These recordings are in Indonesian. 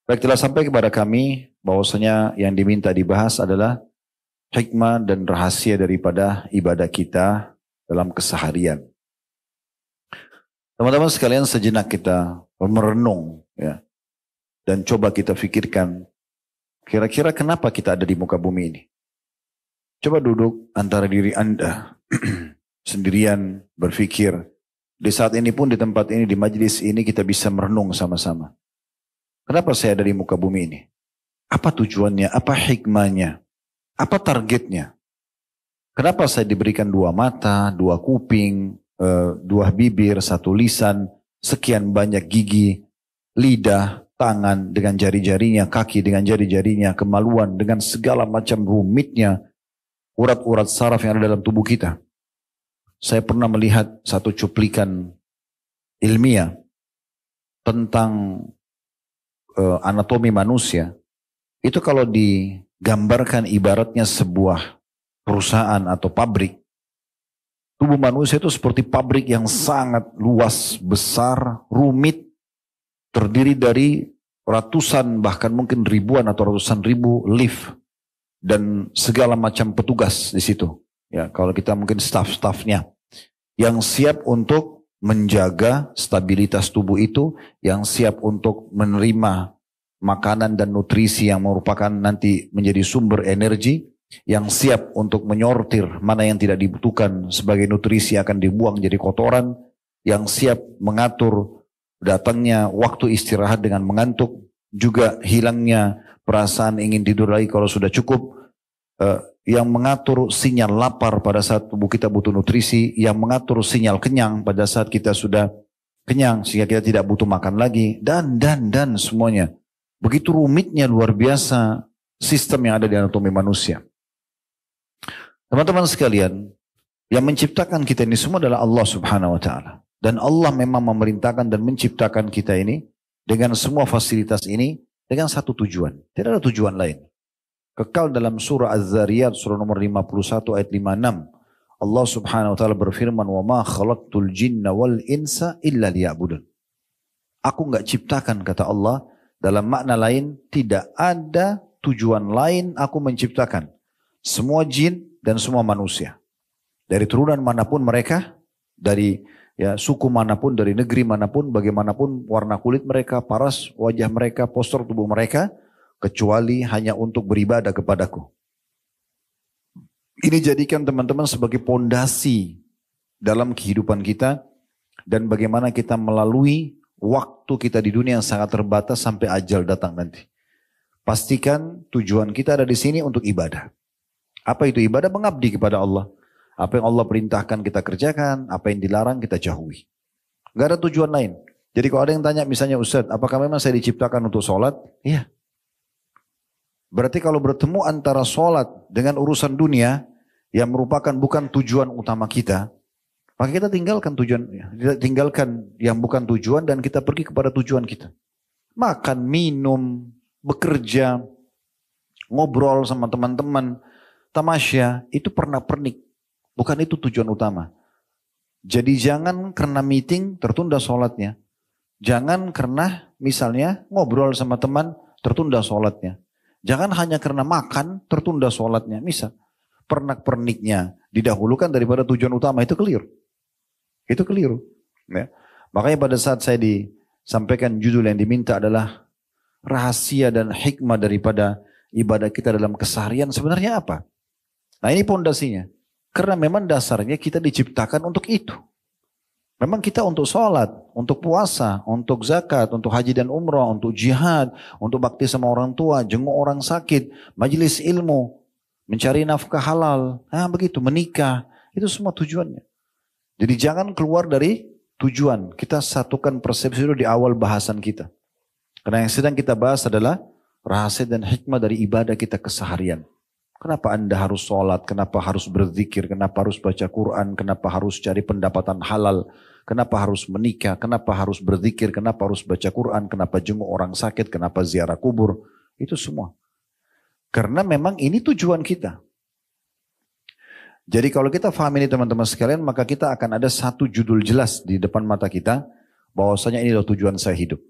Baik, telah sampai kepada kami bahwasanya yang diminta dibahas adalah hikmah dan rahasia daripada ibadah kita dalam keseharian. Teman-teman sekalian, sejenak kita merenung ya, dan coba kita pikirkan kira-kira kenapa kita ada di muka bumi ini. Coba duduk antara diri Anda sendirian berpikir. Di saat ini pun di tempat ini, di majelis ini kita bisa merenung sama-sama. Kenapa saya ada di muka bumi ini? Apa tujuannya? Apa hikmahnya? Apa targetnya? Kenapa saya diberikan dua mata, dua kuping, dua bibir, satu lisan, sekian banyak gigi, lidah, tangan dengan jari-jarinya, kaki dengan jari-jarinya, kemaluan dengan segala macam rumitnya, urat-urat saraf yang ada dalam tubuh kita. Saya pernah melihat satu cuplikan ilmiah tentang anatomi manusia. Itu kalau digambarkan ibaratnya sebuah perusahaan atau pabrik. Tubuh manusia itu seperti pabrik yang sangat luas, besar, rumit, terdiri dari ratusan bahkan mungkin ribuan atau ratusan ribu lift dan segala macam petugas di situ. Ya, kalau kita mungkin staf-stafnya yang siap untuk menjaga stabilitas tubuh itu, yang siap untuk menerima makanan dan nutrisi yang merupakan nanti menjadi sumber energi, yang siap untuk menyortir mana yang tidak dibutuhkan sebagai nutrisi akan dibuang jadi kotoran, yang siap mengatur datangnya waktu istirahat dengan mengantuk, juga hilangnya perasaan ingin tidur lagi kalau sudah cukup, yang mengatur sinyal lapar pada saat tubuh kita butuh nutrisi, yang mengatur sinyal kenyang pada saat kita sudah kenyang sehingga kita tidak butuh makan lagi, dan semuanya. Begitu rumitnya luar biasa sistem yang ada di anatomi manusia. Teman-teman sekalian, yang menciptakan kita ini semua adalah Allah Subhanahu wa taala. Dan Allah memang memerintahkan dan menciptakan kita ini dengan semua fasilitas ini dengan satu tujuan. Tidak ada tujuan lain. Kekal dalam surah Az-Zariyat surah nomor 51 ayat 56. Allah Subhanahu wa taala berfirman, "Wa ma khalaqtul jinna wal insa illa liya'budun." Aku enggak ciptakan, kata Allah, dalam makna lain tidak ada tujuan lain aku menciptakan semua jin dan semua manusia. Dari turunan manapun mereka, dari suku manapun, dari negeri manapun, bagaimanapun warna kulit mereka, paras wajah mereka, postur tubuh mereka, kecuali hanya untuk beribadah kepadaku. Ini jadikan teman-teman sebagai pondasi dalam kehidupan kita dan bagaimana kita melalui waktu kita di dunia yang sangat terbatas sampai ajal datang nanti. Pastikan tujuan kita ada di sini untuk ibadah. Apa itu ibadah? Mengabdi kepada Allah. Apa yang Allah perintahkan kita kerjakan, apa yang dilarang kita jauhi. Gak ada tujuan lain. Jadi kalau ada yang tanya misalnya, Ustaz, apakah memang saya diciptakan untuk sholat? Iya. Berarti kalau bertemu antara sholat dengan urusan dunia yang merupakan bukan tujuan utama kita, maka kita tinggalkan tujuan, tinggalkan yang bukan tujuan dan kita pergi kepada tujuan kita. Makan, minum, bekerja, ngobrol sama teman-teman, tamasya, itu pernak-pernik. Bukan itu tujuan utama. Jadi jangan karena meeting tertunda sholatnya. Jangan karena misalnya ngobrol sama teman tertunda sholatnya. Jangan hanya karena makan tertunda sholatnya. Misal, pernak-perniknya didahulukan daripada tujuan utama, itu keliru. Itu keliru. Ya. Makanya pada saat saya disampaikan judul yang diminta adalah rahasia dan hikmah daripada ibadah kita dalam keseharian sebenarnya apa? Nah ini pondasinya. Karena memang dasarnya kita diciptakan untuk itu. Memang kita untuk sholat, untuk puasa, untuk zakat, untuk haji dan umrah, untuk jihad, untuk bakti sama orang tua, jenguk orang sakit, majelis ilmu, mencari nafkah halal, begitu, menikah, itu semua tujuannya. Jadi jangan keluar dari tujuan. Kita satukan persepsi itu di awal bahasan kita. Karena yang sedang kita bahas adalah rahasia dan hikmah dari ibadah kita keseharian. Kenapa Anda harus sholat, kenapa harus berzikir, kenapa harus baca Quran, kenapa harus cari pendapatan halal, kenapa harus menikah, kenapa harus berzikir, kenapa harus baca Quran, kenapa jenguk orang sakit, kenapa ziarah kubur, itu semua. Karena memang ini tujuan kita. Jadi kalau kita paham ini teman-teman sekalian, maka kita akan ada satu judul jelas di depan mata kita, bahwasanya ini adalah tujuan saya hidup.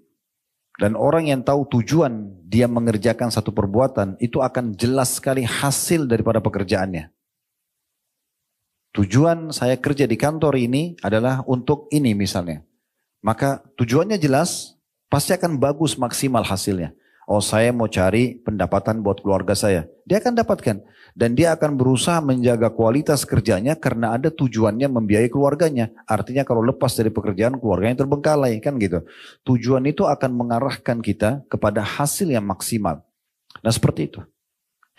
Dan orang yang tahu tujuan dia mengerjakan satu perbuatan, itu akan jelas sekali hasil daripada pekerjaannya. Tujuan saya kerja di kantor ini adalah untuk ini misalnya. Maka tujuannya jelas, pasti akan bagus maksimal hasilnya. Oh, saya mau cari pendapatan buat keluarga saya. Dia akan dapatkan. Dan dia akan berusaha menjaga kualitas kerjanya karena ada tujuannya membiayai keluarganya. Artinya kalau lepas dari pekerjaan, keluarganya terbengkalai, kan gitu. Tujuan itu akan mengarahkan kita kepada hasil yang maksimal. Nah, seperti itu.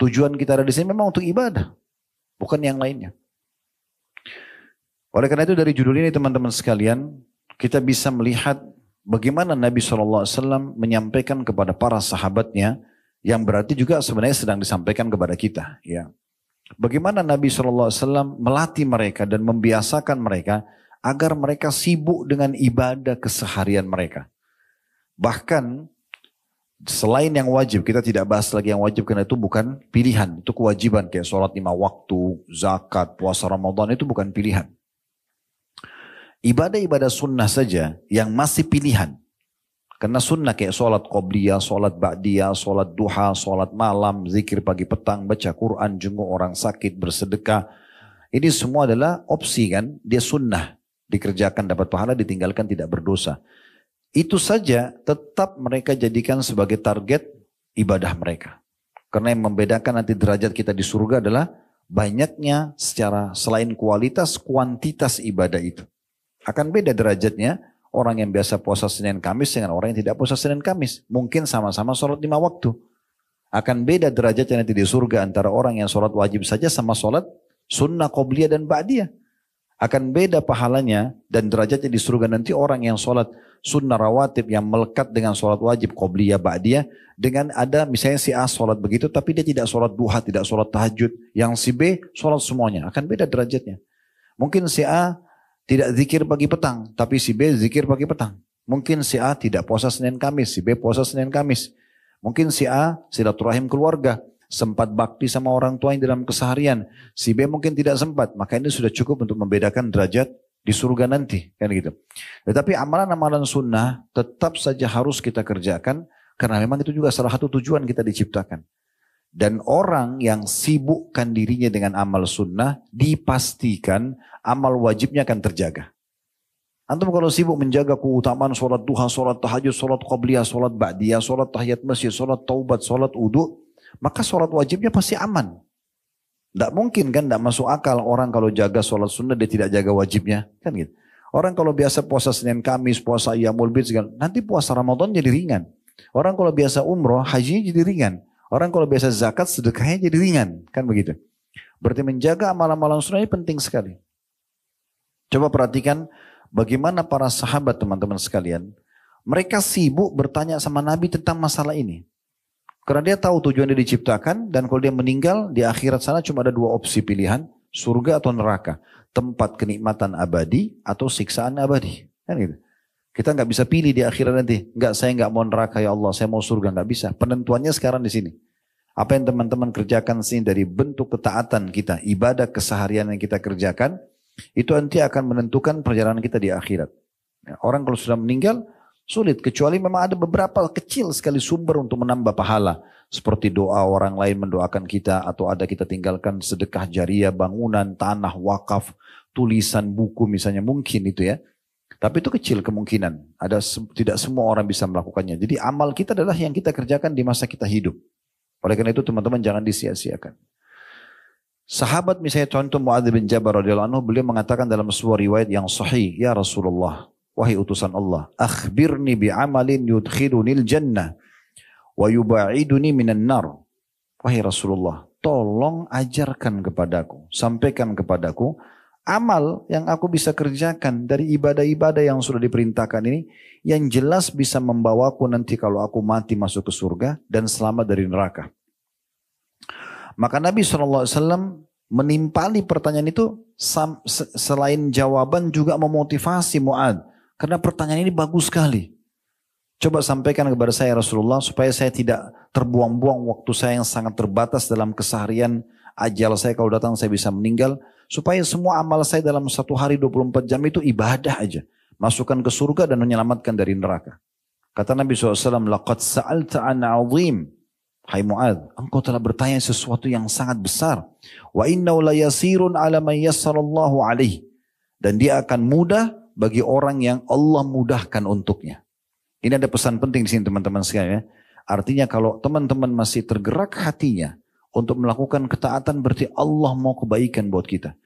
Tujuan kita ada di sini memang untuk ibadah, bukan yang lainnya. Oleh karena itu dari judul ini teman-teman sekalian, kita bisa melihat bagaimana Nabi SAW menyampaikan kepada para sahabatnya, yang berarti juga sebenarnya sedang disampaikan kepada kita. Ya. Bagaimana Nabi SAW melatih mereka dan membiasakan mereka agar mereka sibuk dengan ibadah keseharian mereka. Bahkan selain yang wajib, kita tidak bahas lagi yang wajib karena itu bukan pilihan, itu kewajiban kayak sholat 5 waktu, zakat, puasa Ramadan itu bukan pilihan. Ibadah-ibadah sunnah saja yang masih pilihan. Karena sunnah kayak sholat qobliyah, sholat ba'diyah, sholat duha, sholat malam, zikir pagi petang, baca Quran, jenguk orang sakit, bersedekah. Ini semua adalah opsi kan, dia sunnah. Dikerjakan dapat pahala, ditinggalkan tidak berdosa. Itu saja tetap mereka jadikan sebagai target ibadah mereka. Karena yang membedakan nanti derajat kita di surga adalah banyaknya secara selain kualitas, kuantitas ibadah itu. Akan beda derajatnya orang yang biasa puasa Senin Kamis dengan orang yang tidak puasa Senin Kamis. Mungkin sama-sama sholat 5 waktu. Akan beda derajatnya nanti di surga antara orang yang sholat wajib saja sama sholat sunnah, qobliyah dan ba'diyah. Akan beda pahalanya dan derajatnya di surga nanti orang yang sholat sunnah rawatib yang melekat dengan sholat wajib, qobliyah, ba'diyah. Dengan ada misalnya si A sholat begitu tapi dia tidak sholat duha, tidak sholat tahajud. Yang si B sholat semuanya. Akan beda derajatnya. Mungkin si A tidak zikir pagi petang, tapi si B zikir pagi petang. Mungkin si A tidak puasa Senin Kamis, si B puasa Senin Kamis. Mungkin si A silaturahim keluarga, sempat bakti sama orang tua yang dalam keseharian. Si B mungkin tidak sempat, maka ini sudah cukup untuk membedakan derajat di surga nanti. Kan gitu. Tetapi amalan-amalan sunnah tetap saja harus kita kerjakan, karena memang itu juga salah satu tujuan kita diciptakan. Dan orang yang sibukkan dirinya dengan amal sunnah, dipastikan amal wajibnya akan terjaga. Antum kalau sibuk menjaga keutamaan sholat duha, sholat tahajud, sholat qobliyah, sholat ba'diyah, sholat tahiyat masjid, sholat taubat, sholat wudu, maka sholat wajibnya pasti aman. Tidak mungkin kan, tidak masuk akal orang kalau jaga sholat sunnah dia tidak jaga wajibnya. Kan gitu. Orang kalau biasa puasa Senin Kamis, puasa Iyamul Bid, nanti puasa Ramadan jadi ringan. Orang kalau biasa umroh, haji jadi ringan. Orang kalau biasa zakat, sedekahnya jadi ringan. Kan begitu. Berarti menjaga amalan-amalan sunnah ini penting sekali. Coba perhatikan bagaimana para sahabat teman-teman sekalian. Mereka sibuk bertanya sama Nabi tentang masalah ini. Karena dia tahu tujuan dia diciptakan. Dan kalau dia meninggal di akhirat sana cuma ada 2 opsi pilihan. Surga atau neraka. Tempat kenikmatan abadi atau siksaan abadi. Kan gitu. Kita nggak bisa pilih di akhirat nanti. Nggak, saya nggak mau neraka ya Allah, saya mau surga, nggak bisa. Penentuannya sekarang di sini. Apa yang teman-teman kerjakan sini dari bentuk ketaatan kita, ibadah keseharian yang kita kerjakan, itu nanti akan menentukan perjalanan kita di akhirat. Orang kalau sudah meninggal, sulit. Kecuali memang ada beberapa kecil sekali sumber untuk menambah pahala. Seperti doa orang lain mendoakan kita, atau ada kita tinggalkan sedekah jariah, bangunan, tanah, wakaf, tulisan, buku misalnya, mungkin itu ya. Tapi itu kecil kemungkinan. Tidak semua orang bisa melakukannya. Jadi amal kita adalah yang kita kerjakan di masa kita hidup. Oleh karena itu teman-teman jangan disia-siakan. Sahabat misalnya contoh Mu'adz bin Jabal radhiyallahu anhu, beliau mengatakan dalam sebuah riwayat yang sahih, ya Rasulullah, wahai utusan Allah, akhbirni bi'amalin yudkhilunil jannah wa yuba'iduni minan nar. Wahai Rasulullah, tolong ajarkan kepadaku, sampaikan kepadaku amal yang aku bisa kerjakan dari ibadah-ibadah yang sudah diperintahkan ini, yang jelas bisa membawaku nanti kalau aku mati masuk ke surga dan selamat dari neraka. Maka Nabi SAW menimpali pertanyaan itu, selain jawaban juga memotivasi Mu'adz. Karena pertanyaan ini bagus sekali. Coba sampaikan kepada saya Rasulullah supaya saya tidak terbuang-buang waktu saya yang sangat terbatas dalam keseharian, ajal saya kalau datang saya bisa meninggal. Supaya semua amal saya dalam satu hari 24 jam itu ibadah aja. Masukkan ke surga dan menyelamatkan dari neraka. Kata Nabi SAW, laqad sa'alta an 'azim. Hai Mu'adz, engkau telah bertanya sesuatu yang sangat besar. Wa innahu la yasirun 'ala man yassarallahu 'alaihi. Dan dia akan mudah bagi orang yang Allah mudahkan untuknya. Ini ada pesan penting di sini teman-teman sekalian ya. Artinya kalau teman-teman masih tergerak hatinya untuk melakukan ketaatan, berarti Allah mau kebaikan buat kita.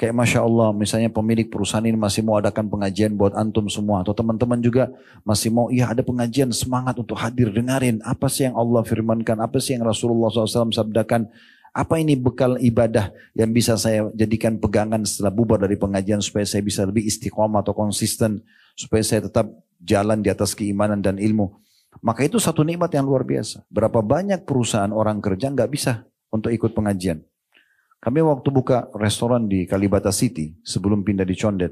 Kayak Masya Allah, misalnya pemilik perusahaan ini masih mau adakan pengajian buat antum semua. Atau teman-teman juga masih mau, iya ada pengajian, semangat untuk hadir, dengarin. Apa sih yang Allah firmankan, apa sih yang Rasulullah SAW sabdakan. Apa ini bekal ibadah yang bisa saya jadikan pegangan setelah bubar dari pengajian. Supaya saya bisa lebih istiqomah atau konsisten. Supaya saya tetap jalan di atas keimanan dan ilmu. Maka itu satu nikmat yang luar biasa. Berapa banyak perusahaan orang kerja nggak bisa untuk ikut pengajian. Kami waktu buka restoran di Kalibata City sebelum pindah di Condet.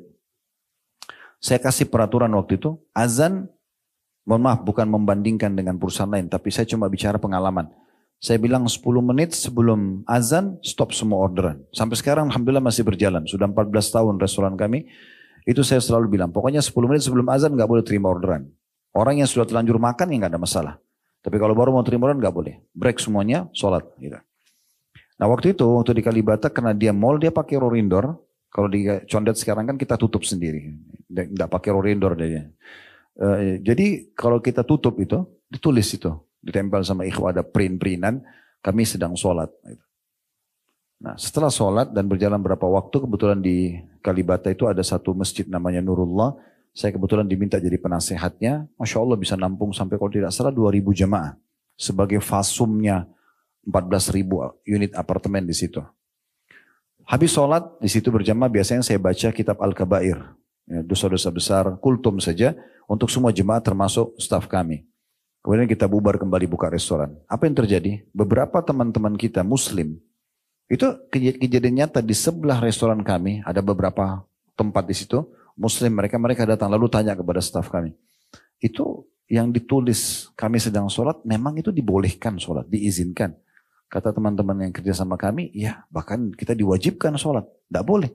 Saya kasih peraturan waktu itu, azan, mohon maaf bukan membandingkan dengan perusahaan lain, tapi saya cuma bicara pengalaman. Saya bilang 10 menit sebelum azan, stop semua orderan. Sampai sekarang Alhamdulillah masih berjalan, sudah 14 tahun restoran kami. Itu saya selalu bilang, pokoknya 10 menit sebelum azan gak boleh terima orderan. Orang yang sudah terlanjur makan ya gak ada masalah. Tapi kalau baru mau terima orderan gak boleh. Break semuanya, sholat. Gitu. Nah waktu itu, waktu di Kalibata, karena dia mall, dia pakai rorindor. Kalau di Condet sekarang kan kita tutup sendiri. Tidak pakai rorindor dia. Jadi kalau kita tutup itu, ditulis itu. Ditempel sama ikhwah, ada print-printan, kami sedang sholat. Nah setelah sholat dan berjalan berapa waktu, kebetulan di Kalibata itu ada satu masjid namanya Nurullah. Saya kebetulan diminta jadi penasehatnya. Masya Allah bisa nampung sampai kalau tidak salah 2.000 jemaah. Sebagai fasumnya 14.000 unit apartemen di situ. Habis sholat di situ berjamaah biasanya saya baca kitab Al-Kabair, ya, dosa-dosa besar, kultum saja untuk semua jemaah termasuk staf kami. Kemudian kita bubar kembali buka restoran. Apa yang terjadi? Beberapa teman-teman kita Muslim itu kejadian nyata di sebelah restoran kami ada beberapa tempat di situ Muslim mereka datang lalu tanya kepada staf kami. Itu yang ditulis kami sedang sholat memang itu dibolehkan sholat, diizinkan. Kata teman-teman yang kerja sama kami, ya bahkan kita diwajibkan sholat. Tidak boleh.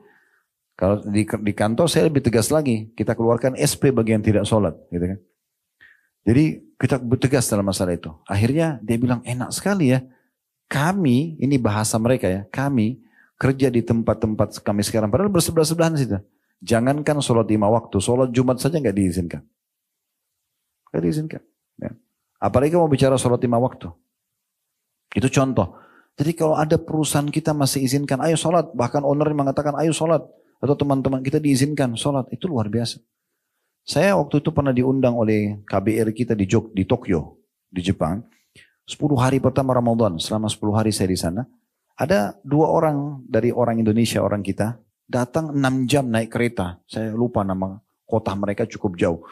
Kalau di kantor saya lebih tegas lagi. Kita keluarkan SP bagi yang tidak sholat. Gitu kan. Jadi kita tegas dalam masalah itu. Akhirnya dia bilang enak sekali ya. Kami, ini bahasa mereka ya. Kami kerja di tempat-tempat kami sekarang. Padahal bersebelah-sebelahan situ. Jangankan sholat 5 waktu. Sholat Jumat saja nggak diizinkan. Nggak diizinkan. Ya. Apalagi mau bicara sholat 5 waktu. Itu contoh. Jadi kalau ada perusahaan kita masih izinkan, ayo sholat. Bahkan owner mengatakan, ayo sholat. Atau teman-teman kita diizinkan sholat. Itu luar biasa. Saya waktu itu pernah diundang oleh KBR kita di Tokyo, di Jepang. 10 hari pertama Ramadan, selama 10 hari saya di sana. Ada 2 orang dari orang Indonesia, orang kita. Datang 6 jam naik kereta. Saya lupa nama kota mereka cukup jauh.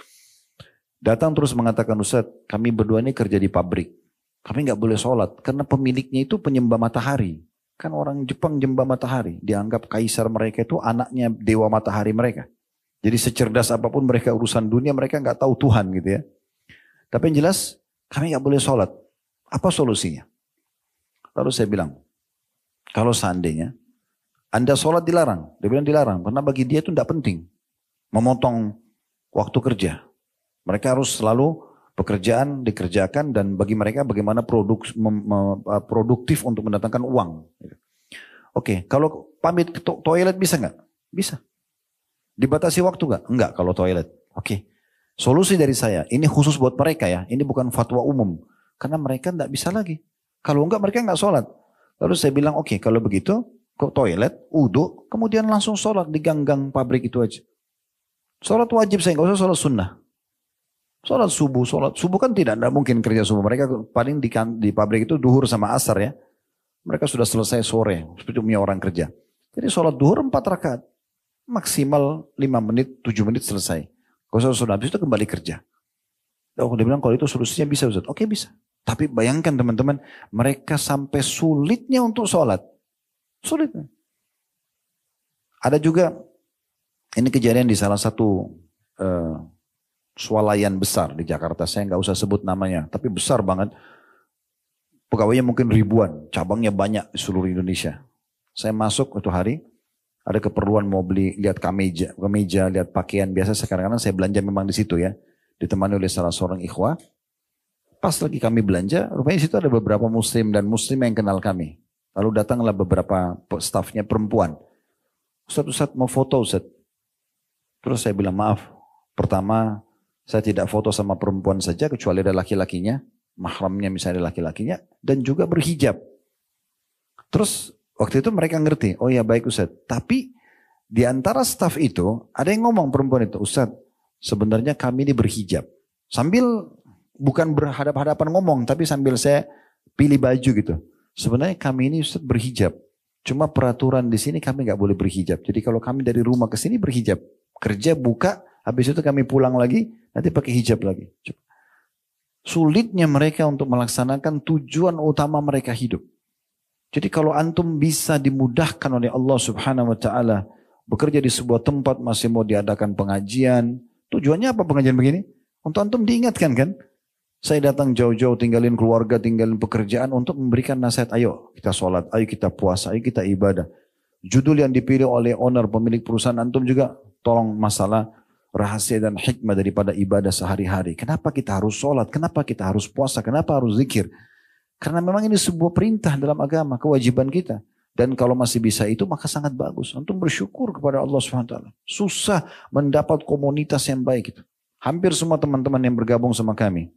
Datang terus mengatakan, Ustaz, kami berdua ini kerja di pabrik. Kami nggak boleh sholat karena pemiliknya itu penyembah matahari. Kan orang Jepang nyembah matahari. Dianggap kaisar mereka itu anaknya dewa matahari mereka. Jadi secerdas apapun mereka urusan dunia mereka nggak tahu Tuhan gitu ya. Tapi yang jelas kami nggak boleh sholat. Apa solusinya? Lalu saya bilang, kalau seandainya Anda sholat dilarang. Dia bilang dilarang karena bagi dia itu tidak penting. Memotong waktu kerja. Mereka harus selalu pekerjaan dikerjakan dan bagi mereka bagaimana produktif untuk mendatangkan uang. Oke, kalau pamit ke toilet bisa nggak? Bisa. Dibatasi waktu nggak? Enggak kalau toilet. Oke. Solusi dari saya, ini khusus buat mereka ya, ini bukan fatwa umum. Karena mereka nggak bisa lagi. Kalau enggak mereka nggak sholat. Lalu saya bilang oke, kalau begitu ke toilet, wudu, kemudian langsung sholat di gang-gang pabrik itu aja. Sholat wajib saya nggak usah sholat sunnah. Sholat subuh kan tidak mungkin kerja subuh. Mereka paling di pabrik itu duhur sama asar ya. Mereka sudah selesai sore, seperti punya orang kerja. Jadi sholat duhur 4 rakaat. Maksimal 5 menit, 7 menit selesai. Kalau sudah habis itu kembali kerja. Oh, dia bilang kalau itu solusinya bisa Ustaz. Oke bisa. Tapi bayangkan teman-teman, mereka sampai sulitnya untuk sholat. Sulitnya. Ada juga, ini kejadian di salah satu swalayan besar di Jakarta, saya nggak usah sebut namanya, tapi besar banget. Pegawainya mungkin ribuan, cabangnya banyak di seluruh Indonesia. Saya masuk itu hari, ada keperluan mau beli, lihat kemeja, lihat pakaian. Biasa sekarang saya belanja memang di situ ya. ditemani oleh salah seorang ikhwah. Pas lagi kami belanja, rupanya di situ ada beberapa muslim dan muslim yang kenal kami. Lalu datanglah beberapa stafnya perempuan. Ustaz mau foto Ustaz. Terus saya bilang maaf. Pertama, saya tidak foto sama perempuan saja kecuali ada laki-lakinya. Mahramnya misalnya laki-lakinya. Dan juga berhijab. Terus waktu itu mereka ngerti. Oh ya baik Ustaz. Tapi di antara staf itu ada yang ngomong perempuan itu. Ustaz sebenarnya kami ini berhijab. Sambil bukan berhadap-hadapan ngomong. Tapi sambil saya pilih baju gitu. Sebenarnya kami ini Ustaz berhijab. Cuma peraturan di sini kami nggak boleh berhijab. Jadi kalau kami dari rumah ke sini berhijab. Kerja buka. Habis itu kami pulang lagi. Nanti pakai hijab lagi. Sulitnya mereka untuk melaksanakan tujuan utama mereka hidup. Jadi kalau antum bisa dimudahkan oleh Allah subhanahu wa ta'ala. Bekerja di sebuah tempat masih mau diadakan pengajian. Tujuannya apa pengajian begini? Untuk antum diingatkan kan? Saya datang jauh-jauh tinggalin keluarga, tinggalin pekerjaan untuk memberikan nasihat. Ayo kita sholat, ayo kita puasa, ayo kita ibadah. Judul yang dipilih oleh owner pemilik perusahaan antum juga tolong masalah rahasia dan hikmah daripada ibadah sehari-hari. Kenapa kita harus sholat? Kenapa kita harus puasa? Kenapa harus zikir? Karena memang ini sebuah perintah dalam agama, kewajiban kita. Dan kalau masih bisa itu maka sangat bagus. Antum bersyukur kepada Allah SWT. Susah mendapat komunitas yang baik itu. Hampir semua teman-teman yang bergabung sama kami.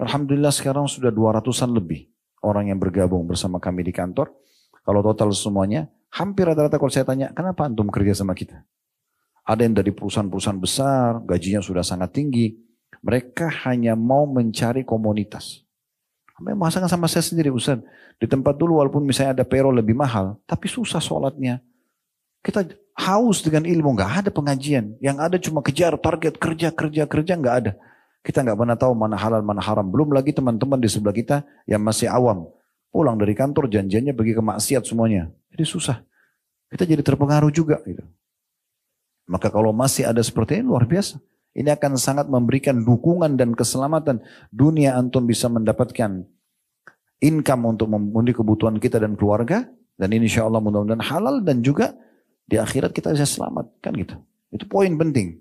Alhamdulillah sekarang sudah 200-an lebih orang yang bergabung bersama kami di kantor. Kalau total semuanya, hampir rata-rata kalau saya tanya, kenapa antum kerja sama kita? Ada yang dari perusahaan-perusahaan besar, gajinya sudah sangat tinggi. Mereka hanya mau mencari komunitas. Masakan sama saya sendiri Ustaz. Di tempat dulu walaupun misalnya ada payroll lebih mahal, tapi susah sholatnya. Kita haus dengan ilmu, nggak ada pengajian. Yang ada cuma kejar target kerja, nggak ada. Kita nggak pernah tahu mana halal, mana haram. Belum lagi teman-teman di sebelah kita yang masih awam. Pulang dari kantor janjiannya pergi ke maksiat semuanya. Jadi susah. Kita jadi terpengaruh juga. Gitu. Maka kalau masih ada seperti ini luar biasa. Ini akan sangat memberikan dukungan dan keselamatan. Dunia antum bisa mendapatkan income untuk memenuhi kebutuhan kita dan keluarga. Dan ini insya Allah mudah-mudahan halal dan juga di akhirat kita bisa selamat. Kan gitu. Itu poin penting.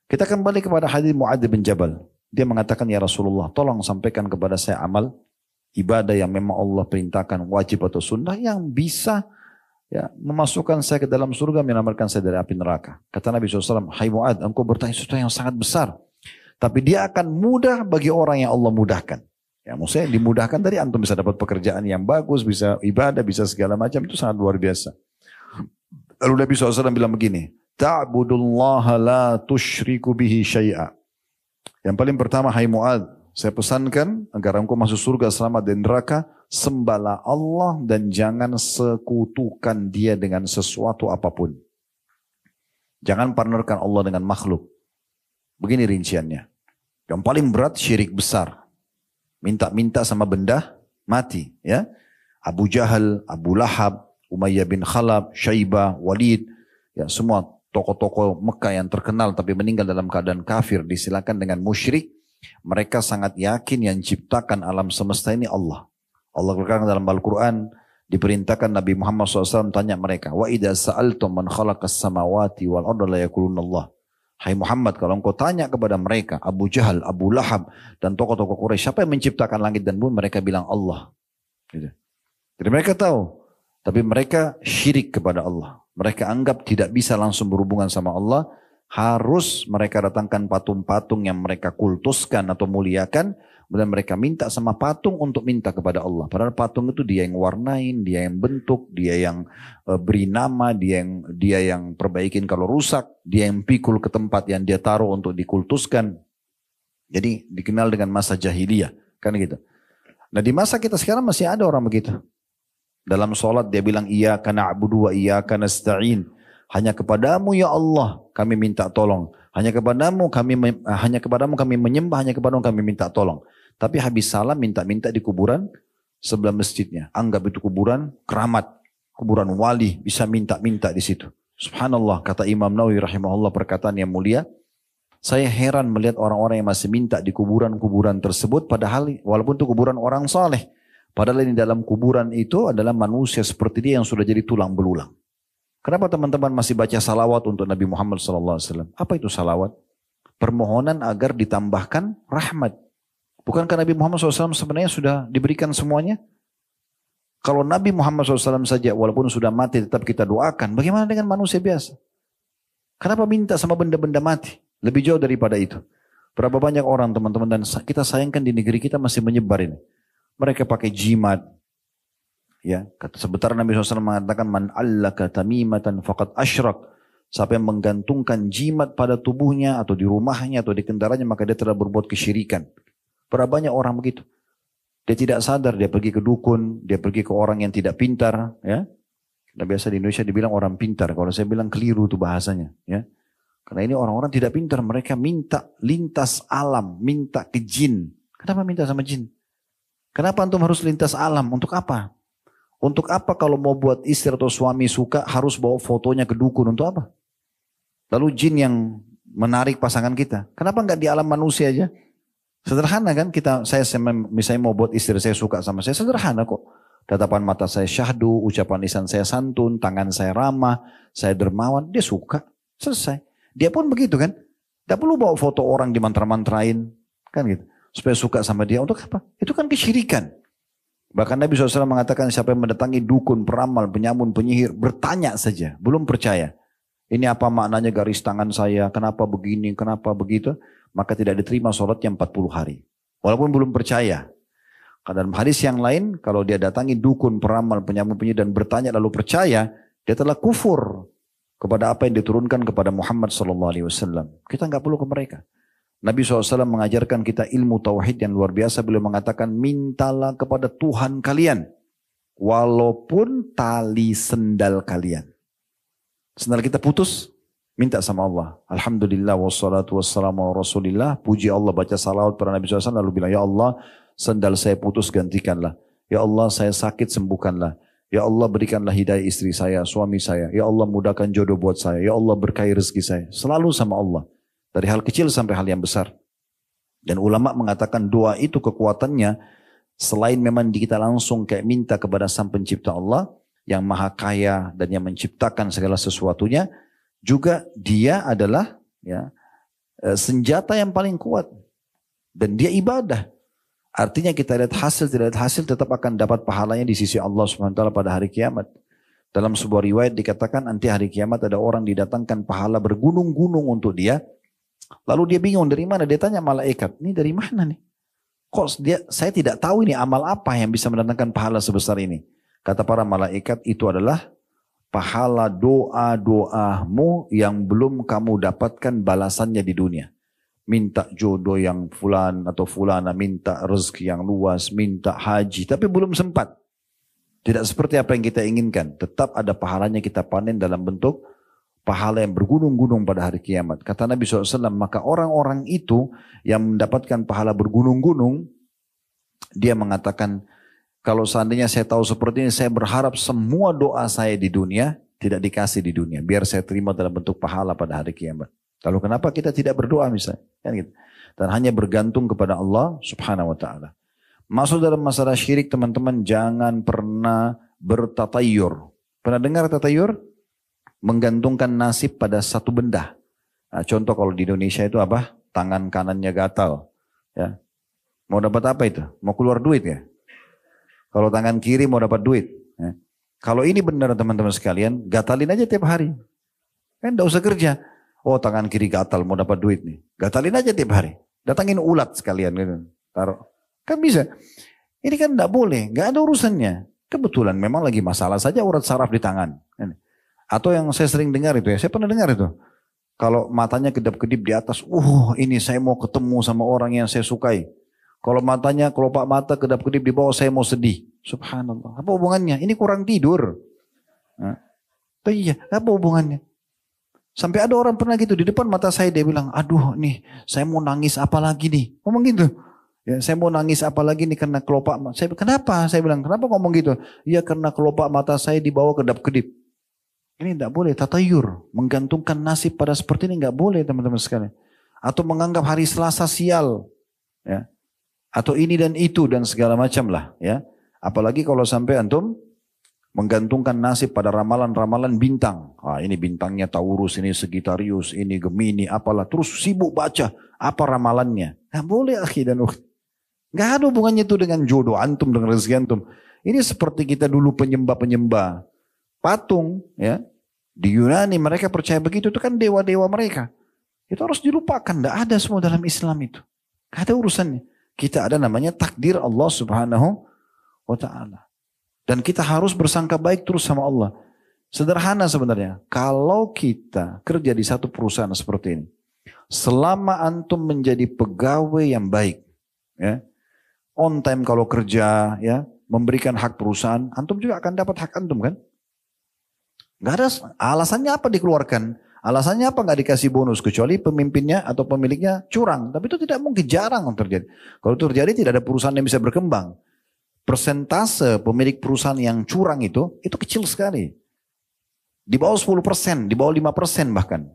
Kita kembali kepada hadis Mu'adz bin Jabal. Dia mengatakan, ya Rasulullah, tolong sampaikan kepada saya amal ibadah yang memang Allah perintahkan wajib atau sunnah yang bisa ya, memasukkan saya ke dalam surga, menyelamatkan saya dari api neraka. Kata Nabi SAW, hai Mu'adz, engkau bertanya sesuatu yang sangat besar. Tapi dia akan mudah bagi orang yang Allah mudahkan. Ya, maksudnya dimudahkan dari antum bisa dapat pekerjaan yang bagus, bisa ibadah, bisa segala macam. Itu sangat luar biasa. Lalu Nabi SAW bilang begini, ta'budullaha la tusyriku bihi syai'a. Yang paling pertama, hai Mu'adz, saya pesankan agar engkau masuk surga selamat dari neraka, sembahlah Allah dan jangan sekutukan dia dengan sesuatu apapun. Jangan partnerkan Allah dengan makhluk. Begini rinciannya. Yang paling berat syirik besar. Minta-minta sama benda mati. Ya. Abu Jahal, Abu Lahab, Umayyah bin Khalaf, Syaibah, Walid. Ya, semua tokoh-tokoh Mekah yang terkenal tapi meninggal dalam keadaan kafir disilakan dengan musyrik. Mereka sangat yakin yang ciptakan alam semesta ini Allah. Allah berkata dalam Al-Quran, diperintahkan Nabi Muhammad SAW tanya mereka, wa idza sa'altum man khalaqas samawati wal arda la yaquluna Allah. Hai Muhammad, kalau engkau tanya kepada mereka, Abu Jahal, Abu Lahab dan tokoh-tokoh Quraisy, siapa yang menciptakan langit dan bumi? Mereka bilang Allah. Gitu. Jadi mereka tahu, tapi mereka syirik kepada Allah. Mereka anggap tidak bisa langsung berhubungan sama Allah. Harus mereka datangkan patung-patung yang mereka kultuskan atau muliakan. Kemudian mereka minta sama patung untuk minta kepada Allah. Padahal patung itu dia yang warnain, dia yang bentuk, dia yang beri nama, dia yang perbaikin kalau rusak. Dia yang pikul ke tempat yang dia taruh untuk dikultuskan. Jadi dikenal dengan masa jahiliyah. Kan gitu. Nah di masa kita sekarang masih ada orang begitu. Dalam sholat dia bilang, iyyaka na'budu wa iyyaka nasta'in. Hanya kepadamu ya Allah kami minta tolong. Hanya kepadamu kami menyembah, hanya kepadamu kami minta tolong. Tapi habis salam minta-minta di kuburan sebelah masjidnya. Anggap itu kuburan keramat, kuburan wali, bisa minta-minta di situ. Subhanallah, kata Imam Nawawi rahimahullah perkataan yang mulia. Saya heran melihat orang-orang yang masih minta di kuburan-kuburan tersebut, padahal walaupun itu kuburan orang saleh. Padahal ini dalam kuburan itu adalah manusia seperti dia yang sudah jadi tulang belulang. Kenapa teman-teman masih baca salawat untuk Nabi Muhammad SAW? Apa itu salawat? permohonan agar ditambahkan rahmat. Bukankah Nabi Muhammad SAW sebenarnya sudah diberikan semuanya? Kalau Nabi Muhammad SAW saja walaupun sudah mati tetap kita doakan, bagaimana dengan manusia biasa? Kenapa minta sama benda-benda mati? Lebih jauh daripada itu. Berapa banyak orang teman-teman dan kita sayangkan di negeri kita masih menyebar ini. Mereka pakai jimat. Ya, sebentar Nabi SAW mengatakan man allaka tamimatan faqad asyrak. Siapa yang menggantungkan jimat pada tubuhnya atau di rumahnya atau di kendaraannya maka dia telah berbuat kesyirikan. Berapa banyak orang begitu. Dia tidak sadar, dia pergi ke dukun, dia pergi ke orang yang tidak pintar, ya. Nah, biasa di Indonesia dibilang orang pintar, kalau saya bilang keliru itu bahasanya, ya. Karena ini orang-orang tidak pintar, mereka minta lintas alam, minta ke jin. Kenapa minta sama jin? Kenapa antum harus lintas alam? Untuk apa? Untuk apa kalau mau buat istri atau suami suka harus bawa fotonya ke dukun? Untuk apa? Lalu jin yang menarik pasangan kita. Kenapa enggak di alam manusia aja? Sederhana kan saya misalnya mau buat istri saya suka sama saya, sederhana kok. Tatapan mata saya syahdu, ucapan lisan saya santun, tangan saya ramah, saya dermawan, dia suka, selesai. Dia pun begitu kan. Tidak perlu bawa foto orang di mantra-mantrain, kan gitu. Supaya suka sama dia, untuk apa? Itu kan kesyirikan. Bahkan Nabi SAW mengatakan siapa yang mendatangi dukun, peramal, penyamun, penyihir, bertanya saja, belum percaya. Ini apa maknanya garis tangan saya, kenapa begini, kenapa begitu. Maka tidak diterima sholatnya 40 hari. Walaupun belum percaya. Dalam hadis yang lain, kalau dia datangi dukun, peramal, penyamun, penyihir dan bertanya lalu percaya, dia telah kufur kepada apa yang diturunkan kepada Muhammad SAW. Kita nggak perlu ke mereka. Nabi SAW mengajarkan kita ilmu tauhid yang luar biasa. Beliau mengatakan, mintalah kepada Tuhan kalian, walaupun tali sendal kalian. Sendal kita putus, minta sama Allah. Alhamdulillah wassalatu wassalamu ala rasulillah. Puji Allah, baca salawat pada Nabi SAW. Lalu bilang, ya Allah sendal saya putus gantikanlah. Ya Allah saya sakit sembuhkanlah. Ya Allah berikanlah hidayah istri saya, suami saya. Ya Allah mudahkan jodoh buat saya. Ya Allah berkahi rezeki saya. Selalu sama Allah. Dari hal kecil sampai hal yang besar. Dan ulama mengatakan doa itu kekuatannya. Selain memang kita langsung kayak minta kepada sang pencipta Allah. Yang maha kaya dan yang menciptakan segala sesuatunya. Juga dia adalah ya, senjata yang paling kuat. Dan dia ibadah. Artinya kita lihat hasil, tidak lihat hasil tetap akan dapat pahalanya di sisi Allah SWT pada hari kiamat. Dalam sebuah riwayat dikatakan nanti hari kiamat ada orang didatangkan pahala bergunung-gunung untuk dia. Lalu dia bingung dari mana, dia tanya malaikat, ini dari mana nih? Kok saya tidak tahu ini amal apa yang bisa mendatangkan pahala sebesar ini. Kata para malaikat itu adalah pahala doa-doamu yang belum kamu dapatkan balasannya di dunia. Minta jodoh yang fulan atau fulana, minta rezeki yang luas, minta haji, tapi belum sempat. Tidak seperti apa yang kita inginkan. Tetap ada pahalanya kita panen dalam bentuk pahala yang bergunung-gunung pada hari kiamat. Kata Nabi SAW, maka orang-orang itu yang mendapatkan pahala bergunung-gunung, dia mengatakan, kalau seandainya saya tahu seperti ini, saya berharap semua doa saya di dunia tidak dikasih di dunia. Biar saya terima dalam bentuk pahala pada hari kiamat. Lalu kenapa kita tidak berdoa misalnya? Kan gitu. Dan hanya bergantung kepada Allah subhanahu wa ta'ala. Masuk dalam masalah syirik teman-teman, jangan pernah bertatayur. Pernah dengar tatayur? Menggantungkan nasib pada satu benda. Nah, contoh kalau di Indonesia itu apa? Tangan kanannya gatal. Ya. Mau dapat apa itu? Mau keluar duit ya? Kalau tangan kiri mau dapat duit. Ya. Kalau ini benar teman-teman sekalian, gatalin aja tiap hari. Kan enggak usah kerja. Oh tangan kiri gatal mau dapat duit nih. Gatalin aja tiap hari. Datangin ulat sekalian gitu. Taruh. Kan bisa. Ini kan enggak boleh. Enggak ada urusannya. Kebetulan memang lagi masalah saja urat saraf di tangan. Atau yang saya sering dengar itu ya. Saya pernah dengar itu. Kalau matanya kedap-kedip di atas. Ini saya mau ketemu sama orang yang saya sukai. Kalau matanya, kelopak mata kedap-kedip di bawah saya mau sedih. Subhanallah. Apa hubungannya? Ini kurang tidur. Iya, apa hubungannya? Sampai ada orang pernah gitu di depan mata saya dia bilang, aduh nih saya mau nangis apa lagi nih. Ngomong gitu. Ya, saya mau nangis apa lagi nih karena kelopak mata. Kenapa? Saya bilang, kenapa ngomong gitu? Iya karena kelopak mata saya di bawah kedap-kedip. Ini tidak boleh, tatayur. Menggantungkan nasib pada seperti ini tidak boleh teman-teman sekalian. Atau menganggap hari Selasa sial. Ya. Atau ini dan itu dan segala macam lah. Ya. Apalagi kalau sampai antum menggantungkan nasib pada ramalan-ramalan bintang. Ah, ini bintangnya Taurus, ini Sagittarius, ini Gemini, apalah. Terus sibuk baca apa ramalannya. Nggak boleh akhi dan ukht. Nggak ada hubungannya itu dengan jodoh antum, dengan rezeki antum. Ini seperti kita dulu penyembah-penyembah patung, ya. Di Yunani mereka percaya begitu, itu kan dewa-dewa mereka. Itu harus dilupakan, tidak ada semua dalam Islam itu. Tidak ada urusannya. Kita ada namanya takdir Allah subhanahu wa ta'ala. Dan kita harus bersangka baik terus sama Allah. Sederhana sebenarnya. Kalau kita kerja di satu perusahaan seperti ini. Selama antum menjadi pegawai yang baik. Ya, on time kalau kerja. Ya, memberikan hak perusahaan. Antum juga akan dapat hak antum kan. Gak ada alasannya apa dikeluarkan. Alasannya apa nggak dikasih bonus. Kecuali pemimpinnya atau pemiliknya curang. Tapi itu tidak mungkin, jarang terjadi. Kalau terjadi tidak ada perusahaan yang bisa berkembang. Persentase pemilik perusahaan yang curang itu kecil sekali. Di bawah 10%, di bawah 5% bahkan.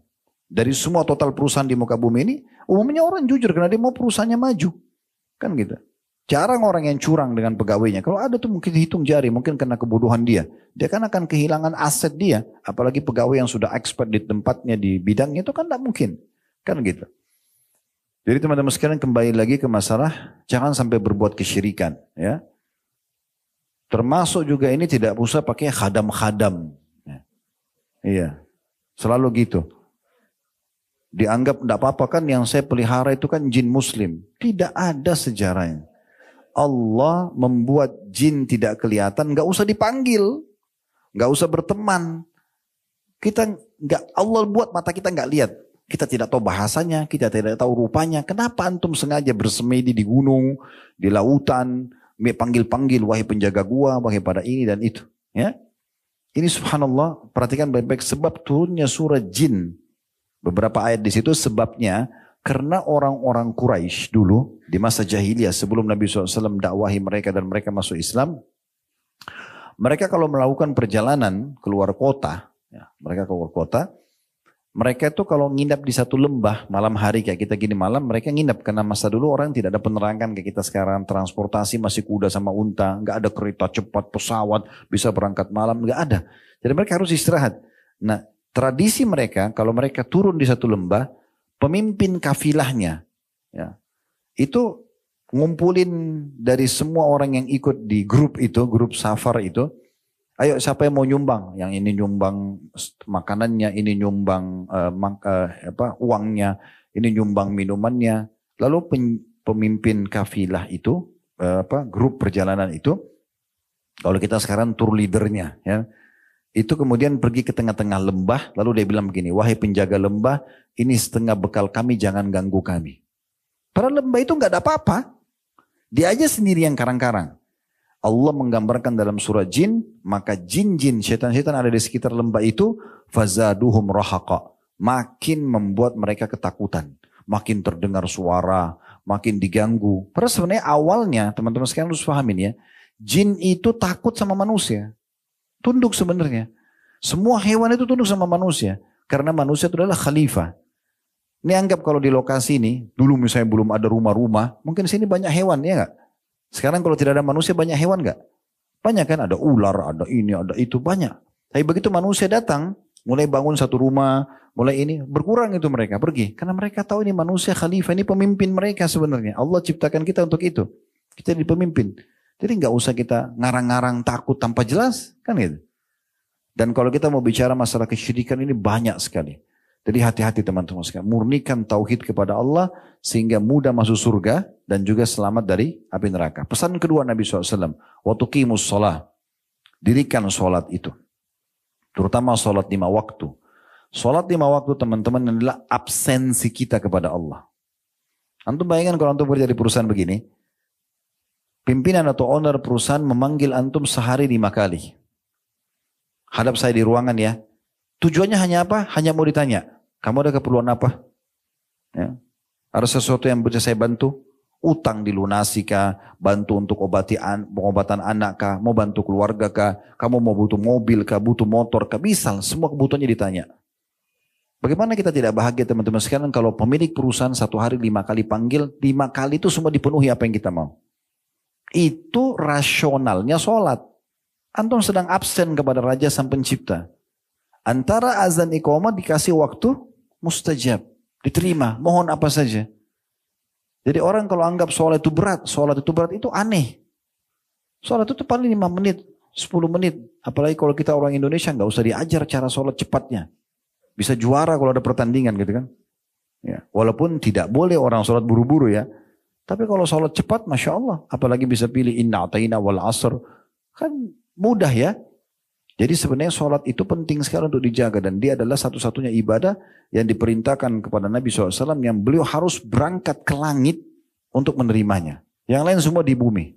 Dari semua total perusahaan di muka bumi ini, umumnya orang jujur karena dia mau perusahaannya maju. Kan gitu. Jarang orang yang curang dengan pegawainya. Kalau ada tuh mungkin hitung jari, mungkin karena kebodohan dia. Dia kan akan kehilangan aset dia. Apalagi pegawai yang sudah expert di tempatnya, di bidangnya itu kan tidak mungkin. Kan gitu. Jadi teman-teman sekalian kembali lagi ke masalah, jangan sampai berbuat kesyirikan. Ya. Termasuk juga ini tidak usah pakai khadam-khadam. Iya, selalu gitu. Dianggap tidak apa-apa kan yang saya pelihara itu kan jin muslim. Tidak ada sejarahnya. Allah membuat jin tidak kelihatan, nggak usah dipanggil, nggak usah berteman. Kita nggak, Allah buat mata kita nggak lihat. Kita tidak tahu bahasanya, kita tidak tahu rupanya. Kenapa antum sengaja bersemedi di gunung, di lautan? Panggil-panggil, wahai penjaga gua, wahai pada ini dan itu. Ya, ini subhanallah, perhatikan baik-baik sebab turunnya surah jin. Beberapa ayat di situ sebabnya karena orang-orang Quraisy dulu di masa jahiliyah sebelum Nabi SAW dakwahi mereka dan mereka masuk Islam. Mereka kalau melakukan perjalanan keluar kota, ya, mereka itu kalau nginap di satu lembah malam hari kayak kita gini malam, mereka nginap karena masa dulu orang tidak ada penerangan kayak kita sekarang, transportasi masih kuda sama unta, nggak ada kereta cepat, pesawat bisa berangkat malam, nggak ada. Jadi mereka harus istirahat. Nah, tradisi mereka kalau mereka turun di satu lembah, pemimpin kafilahnya, ya, itu ngumpulin dari semua orang yang ikut di grup itu, grup safar itu. Ayo siapa yang mau nyumbang? Yang ini nyumbang makanannya, ini nyumbang uangnya, ini nyumbang minumannya. Lalu pemimpin kafilah itu, grup perjalanan itu, kalau kita sekarang tour leadernya, ya, itu kemudian pergi ke tengah-tengah lembah, lalu dia bilang begini, wahai penjaga lembah, ini setengah bekal kami, jangan ganggu kami. Padahal lembah itu nggak ada apa-apa, dia aja sendiri yang karang-karang. Allah menggambarkan dalam surah jin, maka jin-jin, syaitan-syaitan ada di sekitar lembah itu, fazaduhum rahaqa, makin membuat mereka ketakutan, makin terdengar suara, makin diganggu. Padahal sebenarnya awalnya, teman-teman sekalian harus pahamin ya, jin itu takut sama manusia, tunduk sebenarnya. Semua hewan itu tunduk sama manusia, karena manusia itu adalah khalifah. Ini anggap kalau di lokasi ini, dulu misalnya belum ada rumah-rumah, mungkin di sini banyak hewan, ya nggak? Sekarang kalau tidak ada manusia banyak hewan nggak? Banyak kan, ada ular, ada ini, ada itu, banyak. Tapi begitu manusia datang, mulai bangun satu rumah, mulai ini, berkurang itu mereka, pergi. Karena mereka tahu ini manusia khalifah, ini pemimpin mereka sebenarnya. Allah ciptakan kita untuk itu. Kita jadi pemimpin. Jadi nggak usah kita ngarang-ngarang takut tanpa jelas, kan gitu. Dan kalau kita mau bicara masalah kesyirikan ini banyak sekali. Jadi hati-hati teman-teman sekalian, murnikan tauhid kepada Allah sehingga mudah masuk surga dan juga selamat dari api neraka. Pesan kedua Nabi SAW, wa tuqimus shalah, dirikan sholat itu. Terutama sholat 5 waktu. Sholat 5 waktu teman-teman adalah absensi kita kepada Allah. Antum bayangkan kalau antum kerja di perusahaan begini, pimpinan atau owner perusahaan memanggil antum sehari 5 kali. Hadap saya di ruangan ya. Tujuannya hanya apa? Hanya mau ditanya, kamu ada keperluan apa? Ya. Ada sesuatu yang bisa saya bantu? Utang dilunasi kah? Bantu untuk pengobatan anak kah? Mau bantu keluarga kah? Kamu mau butuh mobil kah? Butuh motor kah? Bisa, semua kebutuhannya ditanya. Bagaimana kita tidak bahagia teman-teman sekalian kalau pemilik perusahaan satu hari 5 kali panggil, 5 kali itu semua dipenuhi apa yang kita mau. Itu rasionalnya sholat. Antum sedang absen kepada Raja Sang Pencipta. Antara azan iqamah dikasih waktu mustajab. Diterima, mohon apa saja. Jadi orang kalau anggap sholat itu berat itu aneh. Sholat itu paling 5 menit, 10 menit. Apalagi kalau kita orang Indonesia nggak usah diajar cara sholat cepatnya. Bisa juara kalau ada pertandingan gitu kan. Ya, walaupun tidak boleh orang sholat buru-buru ya. Tapi kalau sholat cepat Masya Allah. Apalagi bisa pilih inna ata'ina wal asr. Kan mudah ya. Jadi sebenarnya sholat itu penting sekali untuk dijaga. Dan dia adalah satu-satunya ibadah yang diperintahkan kepada Nabi SAW. Yang beliau harus berangkat ke langit untuk menerimanya. Yang lain semua di bumi.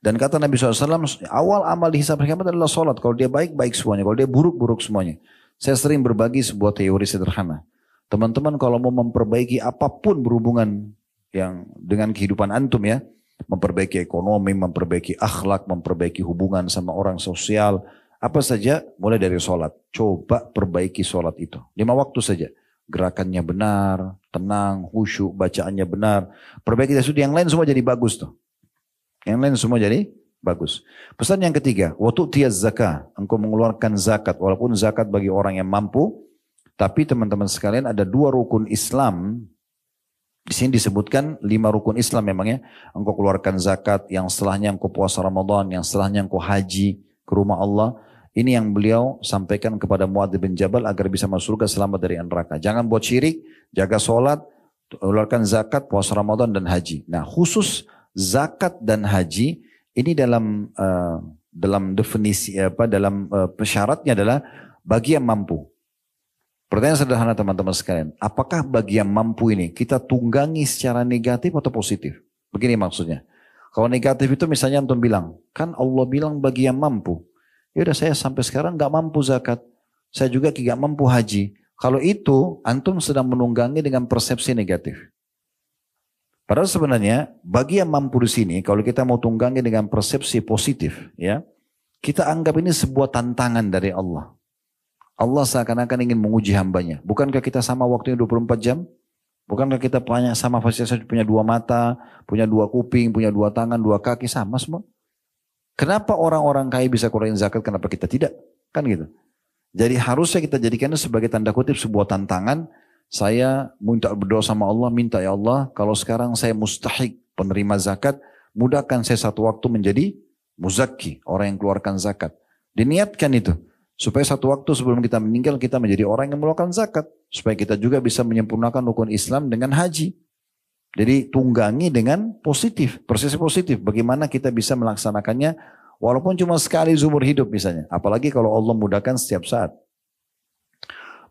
Dan kata Nabi SAW, awal amal di hisab kiamat adalah sholat. Kalau dia baik, baik semuanya. Kalau dia buruk, buruk semuanya. Saya sering berbagi sebuah teori sederhana. Teman-teman kalau mau memperbaiki apapun berhubungan yang dengan kehidupan antum ya. Memperbaiki ekonomi, memperbaiki akhlak, memperbaiki hubungan sama orang sosial. Apa saja, mulai dari sholat. Coba perbaiki sholat itu. 5 waktu saja. Gerakannya benar, tenang, khusyuk, bacaannya benar. Perbaiki dari situ, yang lain semua jadi bagus tuh. Yang lain semua jadi bagus. Pesan yang ketiga, waktu tiaz zakah, engkau mengeluarkan zakat, walaupun zakat bagi orang yang mampu, tapi teman-teman sekalian ada 2 rukun Islam. Di sini disebutkan 5 rukun Islam memangnya. Engkau keluarkan zakat, yang setelahnya engkau puasa Ramadan, yang setelahnya engkau haji ke rumah Allah. Ini yang beliau sampaikan kepada Muadz bin Jabal agar bisa masuk surga selamat dari neraka. Jangan buat syirik, jaga sholat, keluarkan zakat, puasa Ramadan dan haji. Nah khusus zakat dan haji ini dalam definisi dalam syaratnya adalah bagi yang mampu. Pertanyaan sederhana teman-teman sekalian, apakah bagi yang mampu ini kita tunggangi secara negatif atau positif? Begini maksudnya. Kalau negatif itu misalnya antum bilang, kan Allah bilang bagi yang mampu. Ya udah saya sampai sekarang nggak mampu zakat, saya juga nggak mampu haji. Kalau itu antum sedang menunggangi dengan persepsi negatif. Padahal sebenarnya bagi yang mampu di sini, kalau kita mau tunggangi dengan persepsi positif, ya, kita anggap ini sebuah tantangan dari Allah. Allah seakan-akan ingin menguji hambanya. Bukankah kita sama waktunya 24 jam? Bukankah kita sama fasilitas punya 2 mata, punya 2 kuping, punya 2 tangan, 2 kaki, sama semua? Kenapa orang-orang kaya bisa keluarin zakat, kenapa kita tidak? Kan gitu. Jadi harusnya kita jadikannya sebagai tanda kutip sebuah tantangan. Saya minta berdoa sama Allah, minta ya Allah, kalau sekarang saya mustahik penerima zakat, mudahkan saya satu waktu menjadi muzakki, orang yang keluarkan zakat. Diniatkan itu, supaya satu waktu sebelum kita meninggal, kita menjadi orang yang mengeluarkan zakat. Supaya kita juga bisa menyempurnakan rukun Islam dengan haji. Jadi tunggangi dengan positif, persepsi positif. Bagaimana kita bisa melaksanakannya, walaupun cuma sekali seumur hidup misalnya. Apalagi kalau Allah mudahkan setiap saat.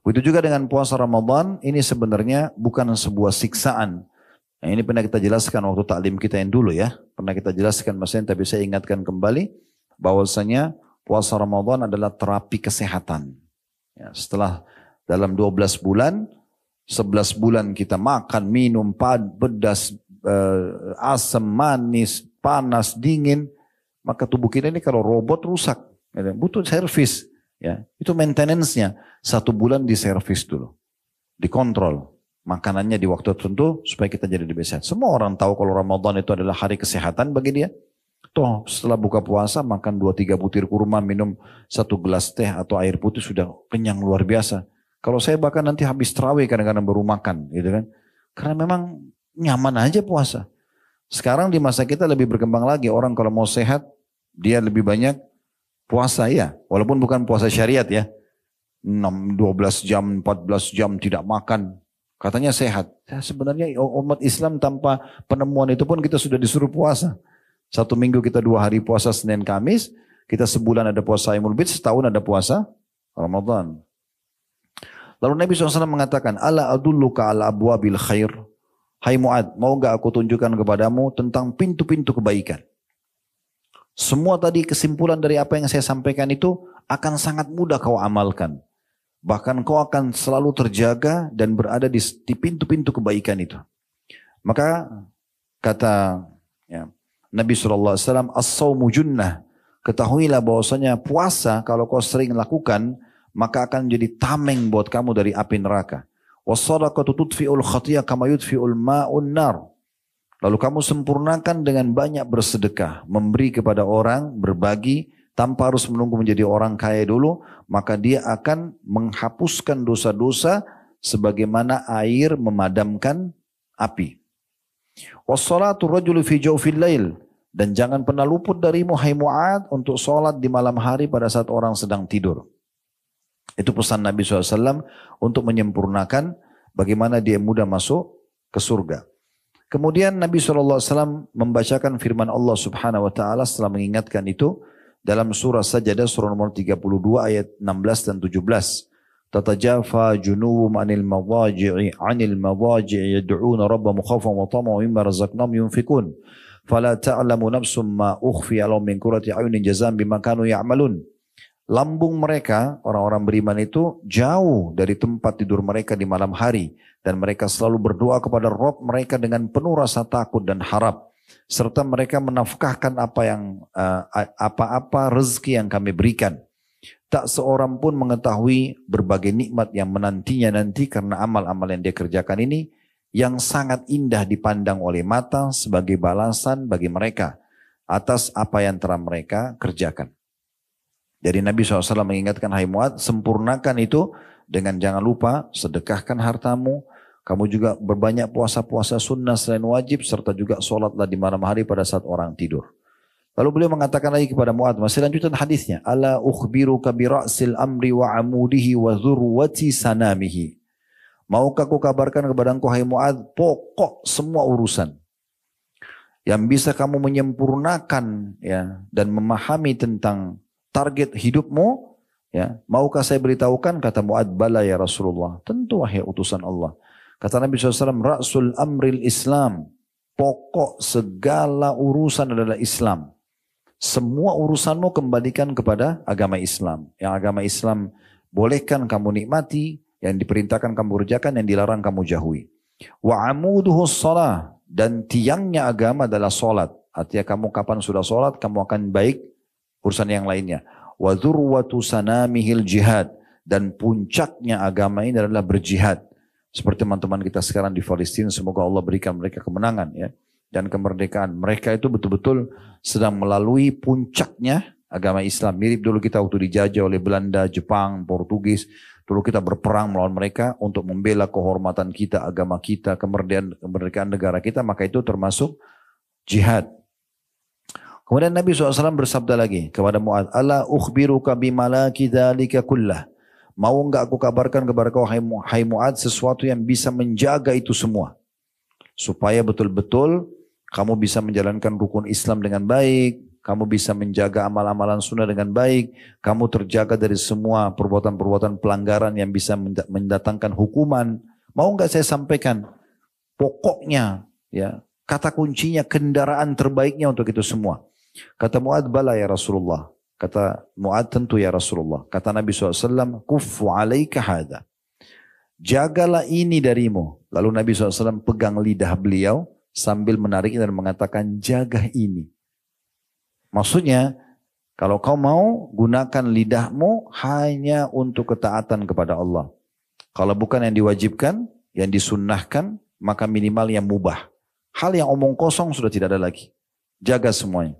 Begitu juga dengan puasa Ramadan, ini sebenarnya bukan sebuah siksaan. Nah, ini pernah kita jelaskan waktu taklim kita yang dulu ya. Pernah kita jelaskan maksudnya, tapi saya ingatkan kembali bahwasanya puasa Ramadan adalah terapi kesehatan. Ya, setelah dalam 12 bulan, 11 bulan kita makan, minum, pedas, asam, manis, panas, dingin. Maka tubuh kita ini kalau robot rusak, butuh servis. Ya, itu maintenance-nya 1 bulan diservis dulu, dikontrol makanannya di waktu tertentu supaya kita jadi lebih sehat. Semua orang tahu kalau Ramadan itu adalah hari kesehatan bagi dia. Toh setelah buka puasa makan 2-3 butir kurma, minum 1 gelas teh atau air putih sudah kenyang luar biasa. Kalau saya bahkan nanti habis tarawih kadang-kadang baru makan, gitu kan? Karena memang nyaman aja puasa. Sekarang di masa kita lebih berkembang lagi, orang kalau mau sehat dia lebih banyak puasa ya, walaupun bukan puasa syariat ya. 12 jam, 14 jam tidak makan. Katanya sehat. Ya, sebenarnya umat Islam tanpa penemuan itu pun kita sudah disuruh puasa. 1 minggu kita 2 hari puasa Senin Kamis. Kita sebulan ada puasa Aimul Bid, setahun ada puasa Ramadan. Lalu Nabi SAW mengatakan, Ala adulluka ala abwabil khair. Hai Mu'ad, mau gak aku tunjukkan kepadamu tentang pintu-pintu kebaikan. Semua tadi kesimpulan dari apa yang saya sampaikan itu akan sangat mudah kau amalkan. Bahkan kau akan selalu terjaga dan berada di pintu-pintu kebaikan itu. Maka kata ya, Nabi SAW, as-sawmu junnah. Ketahuilah bahwasanya puasa kalau kau sering lakukan, maka akan jadi tameng buat kamu dari api neraka. Was-sadaqatu tudfi'ul khatiyah kama yudfi'ul ma'un nar. Lalu kamu sempurnakan dengan banyak bersedekah, memberi kepada orang, berbagi, tanpa harus menunggu menjadi orang kaya dulu, maka dia akan menghapuskan dosa-dosa sebagaimana air memadamkan api. Wassalatu rajulu fi jawfil lail. Dan jangan pernah luput darimu hai Mu'ad untuk sholat di malam hari pada saat orang sedang tidur. Itu pesan Nabi SAW untuk menyempurnakan bagaimana dia mudah masuk ke surga. Kemudian Nabi SAW membacakan firman Allah Subhanahu Wa Taala setelah mengingatkan itu dalam surah Sajadah surah nomor 32 ayat 16 dan 17. Tatajafa junuhum anil madaji'i yad'una rabbahum khawfan wa tama'an mimma razaqnahum yunfikun. Fala ta'lamu nafsum ma ukhfiya lahum min qurrati a'yunin jazaa'an bima kanu ya'malun. Lambung mereka, orang-orang beriman itu jauh dari tempat tidur mereka di malam hari. Dan mereka selalu berdoa kepada Rabb mereka dengan penuh rasa takut dan harap. Serta mereka menafkahkan apa-apa rezeki yang kami berikan. Tak seorang pun mengetahui berbagai nikmat yang menantinya nanti karena amal-amal yang dia kerjakan ini yang sangat indah dipandang oleh mata sebagai balasan bagi mereka atas apa yang telah mereka kerjakan. Jadi Nabi SAW mengingatkan, hai Mu'ad, sempurnakan itu dengan jangan lupa sedekahkan hartamu. Kamu juga berbanyak puasa-puasa sunnah selain wajib, serta juga sholatlah di malam hari pada saat orang tidur. Lalu beliau mengatakan lagi kepada Mu'ad, masih lanjutan hadisnya, ala ukhbiruka bi ra'sil amri wa amudihi wa dhurwati sanamihi. Maukah aku kabarkan kepada engkau hai Mu'ad, pokok semua urusan yang bisa kamu menyempurnakan ya dan memahami tentang target hidupmu ya. Maukah saya beritahukan? Kata Mu'ad, bala ya Rasulullah. Tentu wahai utusan Allah. Kata Nabi SAW, ra'sul amril Islam, pokok segala urusan adalah Islam. Semua urusanmu kembalikan kepada agama Islam. Yang agama Islam bolehkan kamu nikmati, yang diperintahkan kamu kerjakan, yang dilarang kamu jauhi. Wa amuduhu shalah, dan tiangnya agama adalah solat. Artinya kamu kapan sudah solat, kamu akan baik urusan yang lainnya. Wa dzurwatu sanamihil jihad, dan puncaknya agama ini adalah berjihad. Seperti teman-teman kita sekarang di Palestina, semoga Allah berikan mereka kemenangan ya dan kemerdekaan. Mereka itu betul-betul sedang melalui puncaknya agama Islam. Mirip dulu kita waktu dijajah oleh Belanda, Jepang, Portugis. Dulu kita berperang melawan mereka untuk membela kehormatan kita, agama kita, kemerdekaan negara kita. Maka itu termasuk jihad. Kemudian Nabi SAW bersabda lagi kepada Mu'ad, ala ukhbiruka bimalaki dzalika kullah. Mau enggak aku kabarkan kepada kau hai Mu'ad sesuatu yang bisa menjaga itu semua. Supaya betul-betul kamu bisa menjalankan rukun Islam dengan baik. Kamu bisa menjaga amal-amalan sunnah dengan baik. Kamu terjaga dari semua perbuatan-perbuatan pelanggaran yang bisa mendatangkan hukuman. Mau enggak saya sampaikan pokoknya, ya, kata kuncinya, kendaraan terbaiknya untuk itu semua. Kata Mu'ad, bala ya Rasulullah. Kata Mu'ad, tentu ya Rasulullah. Kata Nabi SAW, kuffu alaika hadha. Jagalah ini darimu. Lalu Nabi SAW pegang lidah beliau sambil menariknya dan mengatakan, jaga ini. Maksudnya, kalau kau mau gunakan lidahmu hanya untuk ketaatan kepada Allah. Kalau bukan yang diwajibkan, yang disunnahkan, maka minimal yang mubah. Hal yang omong kosong sudah tidak ada lagi. Jaga semuanya.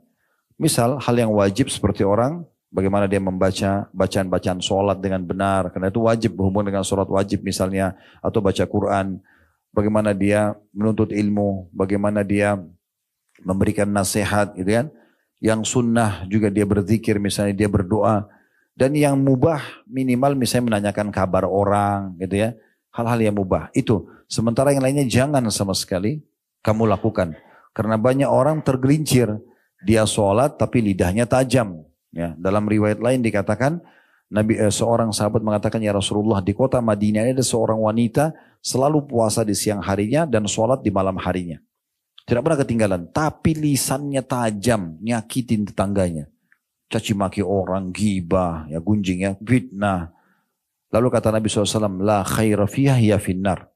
Misal hal yang wajib seperti orang, bagaimana dia membaca bacaan-bacaan sholat dengan benar. Karena itu wajib berhubungan dengan sholat wajib misalnya. Atau baca Quran. Bagaimana dia menuntut ilmu. Bagaimana dia memberikan nasihat gitu kan. Yang sunnah juga dia berzikir, misalnya dia berdoa. Dan yang mubah minimal misalnya menanyakan kabar orang gitu ya. Hal-hal yang mubah. Itu. Sementara yang lainnya jangan sama sekali kamu lakukan. Karena banyak orang tergelincir. Dia sholat tapi lidahnya tajam. Ya, dalam riwayat lain dikatakan, seorang sahabat mengatakan, ya Rasulullah, di kota Madinah ada seorang wanita selalu puasa di siang harinya dan sholat di malam harinya. Tidak pernah ketinggalan. Tapi lisannya tajam, nyakitin tetangganya. Caci maki orang, ghibah, ya gunjing ya, fitnah. Lalu kata Nabi SAW, la khaira fiha hiya finnar.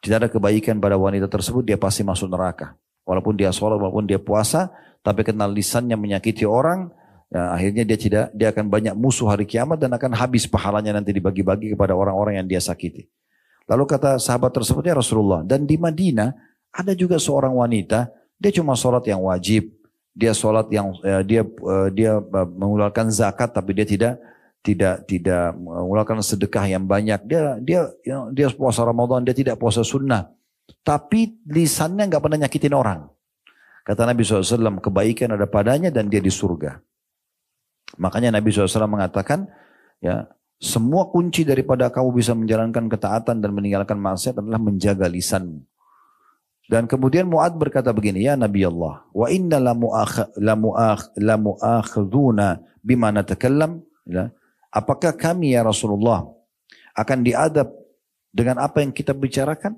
Tidak ada kebaikan pada wanita tersebut, dia pasti masuk neraka. Walaupun dia sholat, walaupun dia puasa, tapi karena lisannya menyakiti orang, ya, akhirnya dia akan banyak musuh hari kiamat dan akan habis pahalanya nanti dibagi-bagi kepada orang-orang yang dia sakiti. Lalu kata sahabat tersebut, ya Rasulullah, dan di Madinah ada juga seorang wanita Dia cuma sholat yang wajib, dia sholat yang dia mengeluarkan zakat, tapi dia tidak mengeluarkan sedekah yang banyak. Dia puasa Ramadan, dia tidak puasa sunnah. Tapi lisannya nggak pernah nyakitin orang. Kata Nabi SAW, kebaikan ada padanya dan dia di surga. Makanya Nabi SAW mengatakan, ya, semua kunci daripada kamu bisa menjalankan ketaatan dan meninggalkan maksiat adalah menjaga lisanmu. Dan kemudian Mu'ad berkata begini, ya Nabi Allah, wa inna la mu'akhiduna bima natakallam. Apakah kami ya Rasulullah akan diadab dengan apa yang kita bicarakan?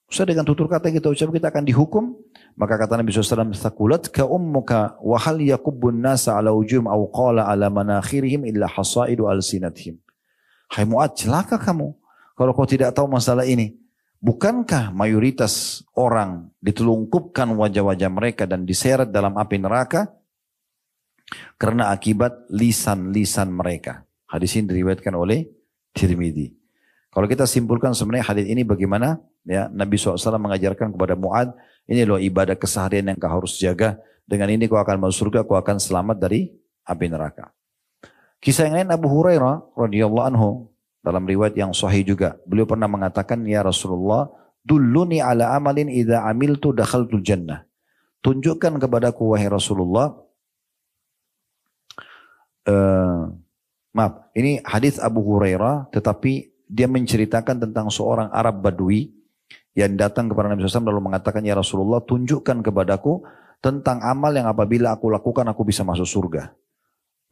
Usah dengan tutur kata yang kita ucap kita akan dihukum. Maka kata Nabi SAW, thakulat ka ummuka wa hal yakubbun nasa ala ujum aw qala ala manakhirihim illa hasaidu alsinatihim. Hai Mu'ad, celaka kamu kalau kau tidak tahu masalah ini. Bukankah mayoritas orang ditelungkupkan wajah-wajah mereka dan diseret dalam api neraka karena akibat lisan-lisan mereka. Hadis ini diriwayatkan oleh Tirmidzi. Kalau kita simpulkan sebenarnya hadis ini bagaimana? Ya, Nabi SAW mengajarkan kepada Mu'ad, ini loh ibadah keseharian yang kau harus jaga. Dengan ini kau akan masuk surga, kau akan selamat dari api neraka. Kisah yang lain Abu Hurairah radhiyallahu anhu dalam riwayat yang sahih juga. Beliau pernah mengatakan, ya Rasulullah, dulluni ala amalin idza amiltu dakhaltul jannah. Tunjukkan kepadaku wahai Rasulullah. Maaf, ini hadis Abu Hurairah, tetapi dia menceritakan tentang seorang Arab Badui yang datang kepada Nabi SAW lalu mengatakan, ya Rasulullah, tunjukkan kepadaku tentang amal yang apabila aku lakukan aku bisa masuk surga.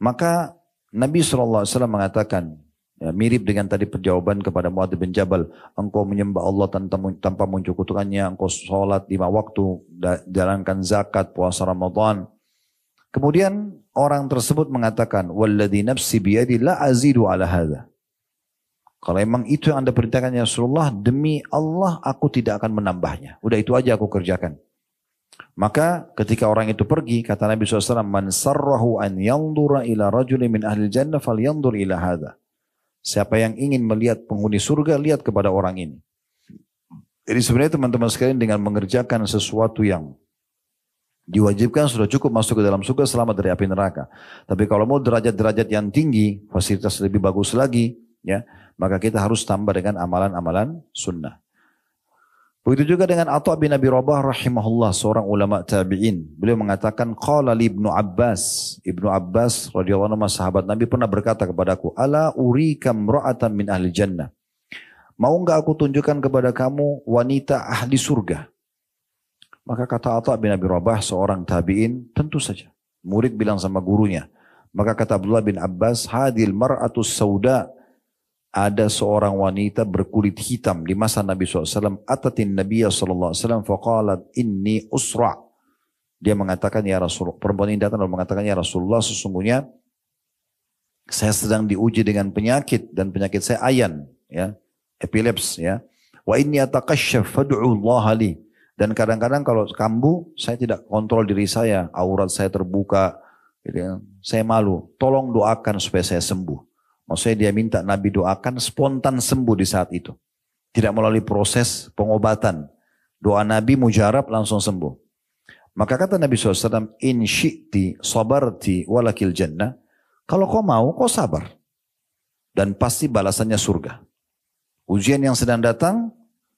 Maka Nabi SAW mengatakan, ya, mirip dengan tadi perjawaban kepada Mu'adz bin Jabal, engkau menyembah Allah tanpa menyekutukannya, engkau sholat 5 waktu, jalankan zakat, puasa Ramadan. Kemudian orang tersebut mengatakan, walladzi nafsi biyadi la azidu ala hadza. Kalau memang itu yang Anda perintahkan ya Rasulullah, demi Allah aku tidak akan menambahnya. Udah itu aja aku kerjakan. Maka ketika orang itu pergi, kata Nabi SAW, man sarrahu an yandura ila rajulin min ahli jannah fal yandur ila hadza. Siapa yang ingin melihat penghuni surga, lihat kepada orang ini. Jadi sebenarnya teman-teman sekalian dengan mengerjakan sesuatu yang diwajibkan sudah cukup masuk ke dalam surga selamat dari api neraka. Tapi kalau mau derajat-derajat yang tinggi, fasilitas lebih bagus lagi, ya, maka kita harus tambah dengan amalan-amalan sunnah. Begitu juga dengan Atha bin Abi Rabah rahimahullah, seorang ulama tabi'in. Beliau mengatakan, qala li Ibnu Abbas. Ibnu Abbas radhiyallahu anhu sahabat Nabi pernah berkata kepadaku, ala urika imra'atan min ahli jannah. Mau enggak aku tunjukkan kepada kamu wanita ahli surga? Maka kata Atha bin Abi Rabah, seorang tabi'in, tentu saja. Murid bilang sama gurunya. Maka kata Abdullah bin Abbas, hadil mar'atus sauda. Ada seorang wanita berkulit hitam di masa Nabi SAW. Atatin Nabiya SAW faqalat inni usra'. Dia mengatakan, ya Rasulullah, perempuan ini datang dan mengatakan, ya Rasulullah, sesungguhnya saya sedang diuji dengan penyakit dan penyakit saya ayan, ya, epileps, ya. Wa inni ataqasyaf fad'u Allah li. Dan kadang-kadang kalau kambuh, saya tidak kontrol diri saya, aurat saya terbuka, gitu ya. Saya malu. Tolong doakan supaya saya sembuh. Maksudnya dia minta Nabi doakan spontan sembuh di saat itu. Tidak melalui proses pengobatan. Doa Nabi mujarab langsung sembuh. Maka kata Nabi SAW, in syi'ti sabarti walakil jannah. Kalau kau mau, kau sabar. Dan pasti balasannya surga. Ujian yang sedang datang,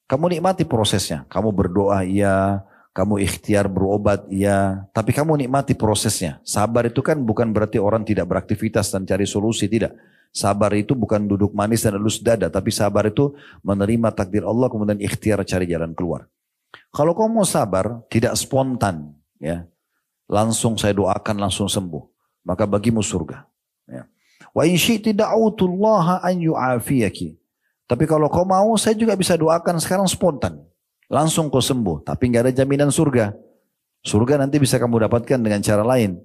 kamu nikmati prosesnya. Kamu berdoa, iya. Kamu ikhtiar berobat, iya. Tapi kamu nikmati prosesnya. Sabar itu kan bukan berarti orang tidak beraktivitas dan cari solusi, tidak. Sabar itu bukan duduk manis dan elus dada, tapi sabar itu menerima takdir Allah kemudian ikhtiar cari jalan keluar. Kalau kau mau sabar, tidak spontan, ya, langsung saya doakan langsung sembuh, maka bagimu surga. Ya. Wa in syi'ti da'utullaha an yu'afiyaki. Tapi kalau kau mau, saya juga bisa doakan sekarang spontan, langsung kau sembuh, tapi nggak ada jaminan surga. Surga nanti bisa kamu dapatkan dengan cara lain.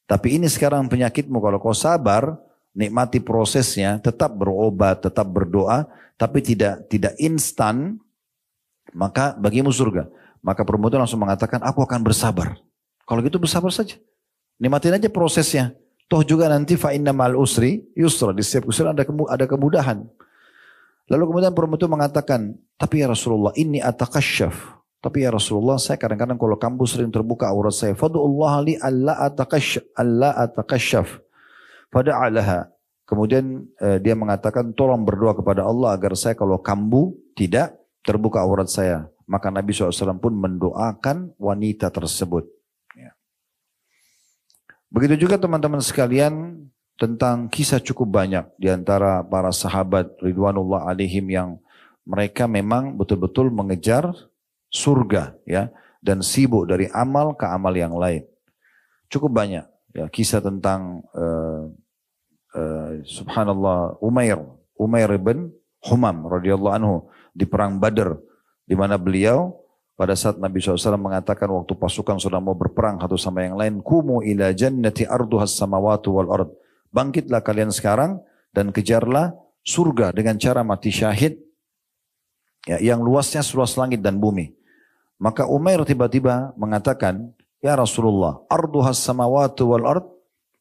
Tapi ini sekarang penyakitmu, kalau kau sabar, nikmati prosesnya, tetap berobat, tetap berdoa, tapi tidak instan, maka bagimu surga. Maka perempuan itu langsung mengatakan, aku akan bersabar. Kalau gitu bersabar saja. Nikmatin aja prosesnya. Toh juga nanti fa inna ma'al usri yusra. Di setiap usaha ada kemudahan. Lalu kemudian perempuan itu mengatakan, tapi ya Rasulullah, inni atakasyaf Tapi ya Rasulullah, saya kadang-kadang kalau kambuh sering terbuka aurat saya. Fadu'ullah li alla atakashaf. Fada'alaha. Kemudian dia mengatakan, tolong berdoa kepada Allah agar saya kalau kambuh tidak terbuka aurat saya. Maka Nabi SAW pun mendoakan wanita tersebut. Ya. Begitu juga teman-teman sekalian, tentang kisah cukup banyak di antara para sahabat Ridwanullah alaihim yang mereka memang betul-betul mengejar surga, ya, dan sibuk dari amal ke amal yang lain. Cukup banyak ya kisah tentang subhanallah Umair bin Humam radhiyallahu anhu di perang Badar, di mana beliau pada saat Nabi SAW mengatakan waktu pasukan sudah mau berperang satu sama yang lain, kumu ila jannati arduhas samawatu wal ard, bangkitlah kalian sekarang dan kejarlah surga dengan cara mati syahid, ya, yang luasnya seluas langit dan bumi. Maka Umair tiba-tiba mengatakan, ya Rasulullah, arduhas samawatu wal ard,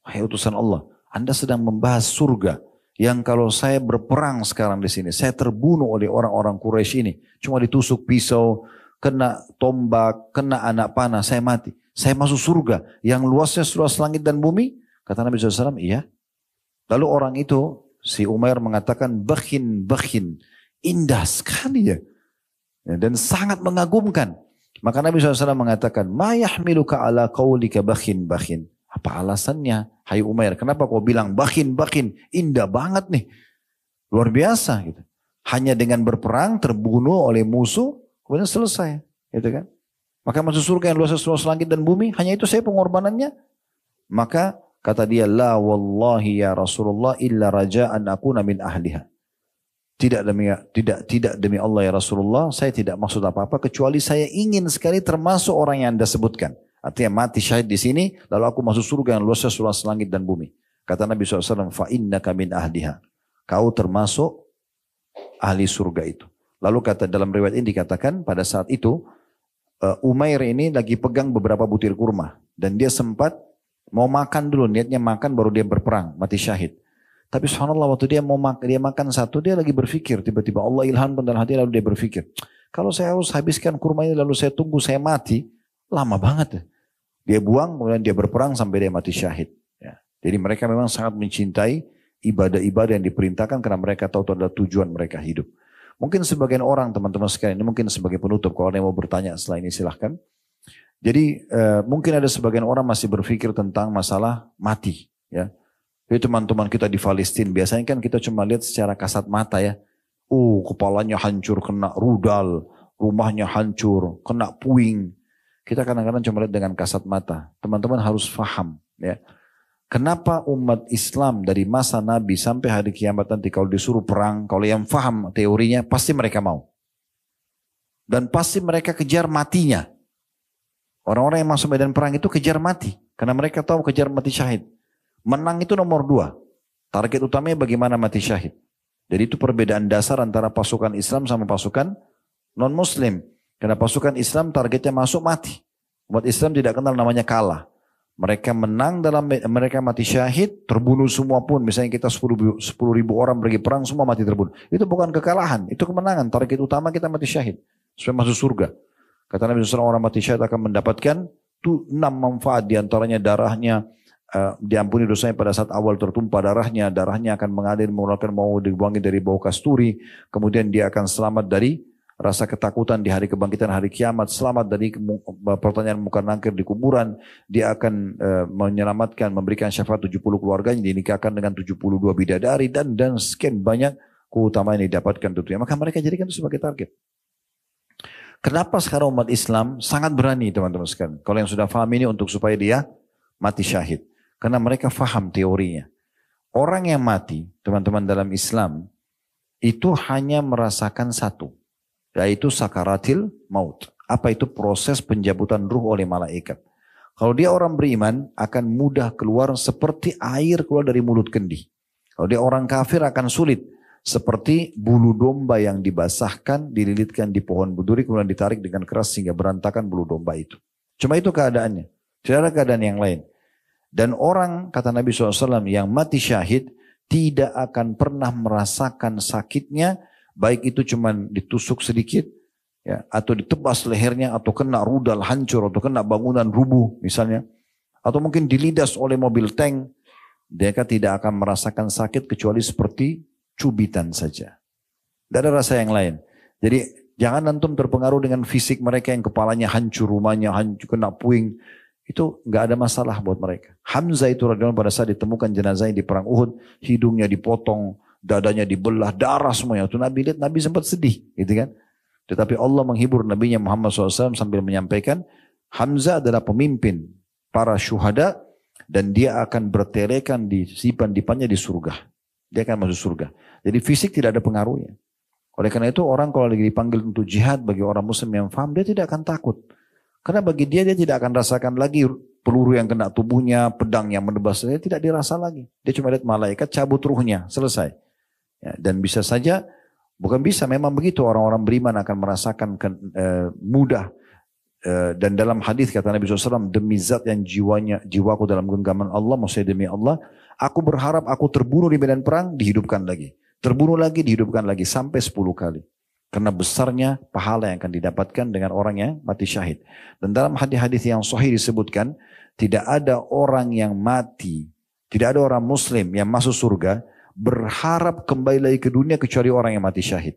wahai utusan Allah, Anda sedang membahas surga yang kalau saya berperang sekarang di sini, saya terbunuh oleh orang-orang Quraisy ini, cuma ditusuk pisau, kena tombak, kena anak panah, saya mati. Saya masuk surga yang luasnya seluas langit dan bumi? Kata Nabi SAW, iya. Lalu orang itu, si Umair mengatakan, bakhin, indah sekali ya. Dan sangat mengagumkan. Maka Nabi SAW mengatakan, ma yahmiluka ala qawlika bakhin. Apa alasannya, hai Umair? Kenapa kau bilang bakhin? Indah banget nih. Luar biasa gitu. Hanya dengan berperang, terbunuh oleh musuh, kemudian selesai. Gitu kan? Maka masuk surga yang luasnya seluas langit dan bumi, hanya itu saya pengorbanannya. Maka kata dia, la wallahi ya Rasulullah illa raja'an akuna min ahliha. Tidak demi Allah ya Rasulullah, saya tidak maksud apa-apa kecuali saya ingin sekali termasuk orang yang Anda sebutkan. Artinya mati syahid di sini, lalu aku masuk surga yang luasnya seluas langit dan bumi. Kata Nabi SAW, fa innaka min ahliha. Kau termasuk ahli surga itu. Lalu kata dalam riwayat ini dikatakan pada saat itu Umair ini lagi pegang beberapa butir kurma dan dia sempat mau makan dulu, niatnya makan baru dia berperang, mati syahid. Tapi subhanallah waktu dia makan satu, dia lagi berpikir, tiba-tiba Allah ilhamkan dalam hati, lalu dia berpikir, kalau saya harus habiskan kurma ini lalu saya tunggu saya mati, lama banget. Dia buang, kemudian dia berperang sampai dia mati syahid. Ya. Jadi mereka memang sangat mencintai ibadah-ibadah yang diperintahkan karena mereka tahu itu adalah tujuan mereka hidup. Mungkin sebagian orang teman-teman sekalian, ini mungkin sebagai penutup, kalau ada yang mau bertanya setelah ini silahkan. Jadi mungkin ada sebagian orang masih berpikir tentang masalah mati. Ya. Jadi teman-teman kita di Palestina, biasanya kan kita cuma lihat secara kasat mata ya. Kepalanya hancur, kena rudal, rumahnya hancur, kena puing. Kita kadang-kadang cuma lihat dengan kasat mata. Teman-teman harus paham ya. Kenapa umat Islam dari masa Nabi sampai hari kiamat nanti kalau disuruh perang, kalau yang paham teorinya pasti mereka mau. Dan pasti mereka kejar matinya. Orang-orang yang masuk medan perang itu kejar mati. Karena mereka tahu kejar mati syahid. Menang itu nomor 2. Target utamanya bagaimana mati syahid. Jadi itu perbedaan dasar antara pasukan Islam sama pasukan non-Muslim. Karena pasukan Islam targetnya masuk mati. Umat Islam tidak kenal namanya kalah. Mereka menang mereka mati syahid, terbunuh semua pun. Misalnya kita 10.000 orang pergi perang, semua mati terbunuh. Itu bukan kekalahan, itu kemenangan. Target utama kita mati syahid. Supaya masuk surga. Kata Nabi SAW, orang mati syahid akan mendapatkan 6 manfaat. Di antaranya darahnya, diampuni dosanya pada saat awal tertumpah darahnya akan mengalir mengeluarkan mau dibuangi dari bau kasturi, kemudian dia akan selamat dari rasa ketakutan di hari kebangkitan hari kiamat, selamat dari pertanyaan munkar nakir di kuburan, dia akan menyelamatkan, memberikan syafaat 70 keluarganya, dinikahkan dengan 72 bidadari dan sekian banyak keutamaan yang didapatkan tentunya. Maka mereka jadikan itu sebagai target. Kenapa sekarang umat Islam sangat berani teman-teman sekalian? Kalau yang sudah paham ini untuk supaya dia mati syahid. Karena mereka faham teorinya. Orang yang mati, teman-teman dalam Islam, itu hanya merasakan satu. Yaitu sakaratil maut. Apa itu? Proses pencabutan ruh oleh malaikat. Kalau dia orang beriman, akan mudah keluar seperti air keluar dari mulut kendi. Kalau dia orang kafir akan sulit. Seperti bulu domba yang dibasahkan, dililitkan di pohon berduri, kemudian ditarik dengan keras sehingga berantakan bulu domba itu. Cuma itu keadaannya. Tidak ada keadaan yang lain. Dan orang, kata Nabi SAW, yang mati syahid, tidak akan pernah merasakan sakitnya, baik itu cuma ditusuk sedikit, ya, atau ditebas lehernya, atau kena rudal hancur, atau kena bangunan rubuh misalnya, atau mungkin dilidas oleh mobil tank, mereka tidak akan merasakan sakit kecuali seperti cubitan saja. Tidak ada rasa yang lain. Jadi jangan antum terpengaruh dengan fisik mereka yang kepalanya hancur, rumahnya hancur, kena puing. Itu nggak ada masalah buat mereka. Hamzah itu radhiyallahu pada saat ditemukan jenazahnya di perang Uhud, hidungnya dipotong, dadanya dibelah, darah semuanya. Itu Nabi lihat, Nabi sempat sedih, gitu kan? Tetapi Allah menghibur Nabinya Muhammad SAW sambil menyampaikan, Hamzah adalah pemimpin para syuhada dan dia akan bertelekan di dipannya di surga. Dia akan masuk surga. Jadi fisik tidak ada pengaruhnya. Oleh karena itu orang kalau lagi dipanggil untuk jihad bagi orang muslim yang faham, dia tidak akan takut. Karena bagi dia tidak akan rasakan lagi peluru yang kena tubuhnya, pedang yang menebas, dia tidak dirasa lagi. Dia cuma lihat malaikat cabut ruhnya, selesai. Ya, dan bisa saja, bukan bisa, memang begitu orang-orang beriman akan merasakan mudah. Dan dalam hadis kata Nabi SAW, demi zat yang jiwaku dalam genggaman Allah, maksudnya demi Allah, aku berharap aku terbunuh di medan perang, dihidupkan lagi. Terbunuh lagi, dihidupkan lagi, sampai 10 kali. Karena besarnya pahala yang akan didapatkan dengan orang yang mati syahid. Dan dalam hadis-hadis yang sahih disebutkan, tidak ada orang yang mati, tidak ada orang muslim yang masuk surga, berharap kembali lagi ke dunia kecuali orang yang mati syahid.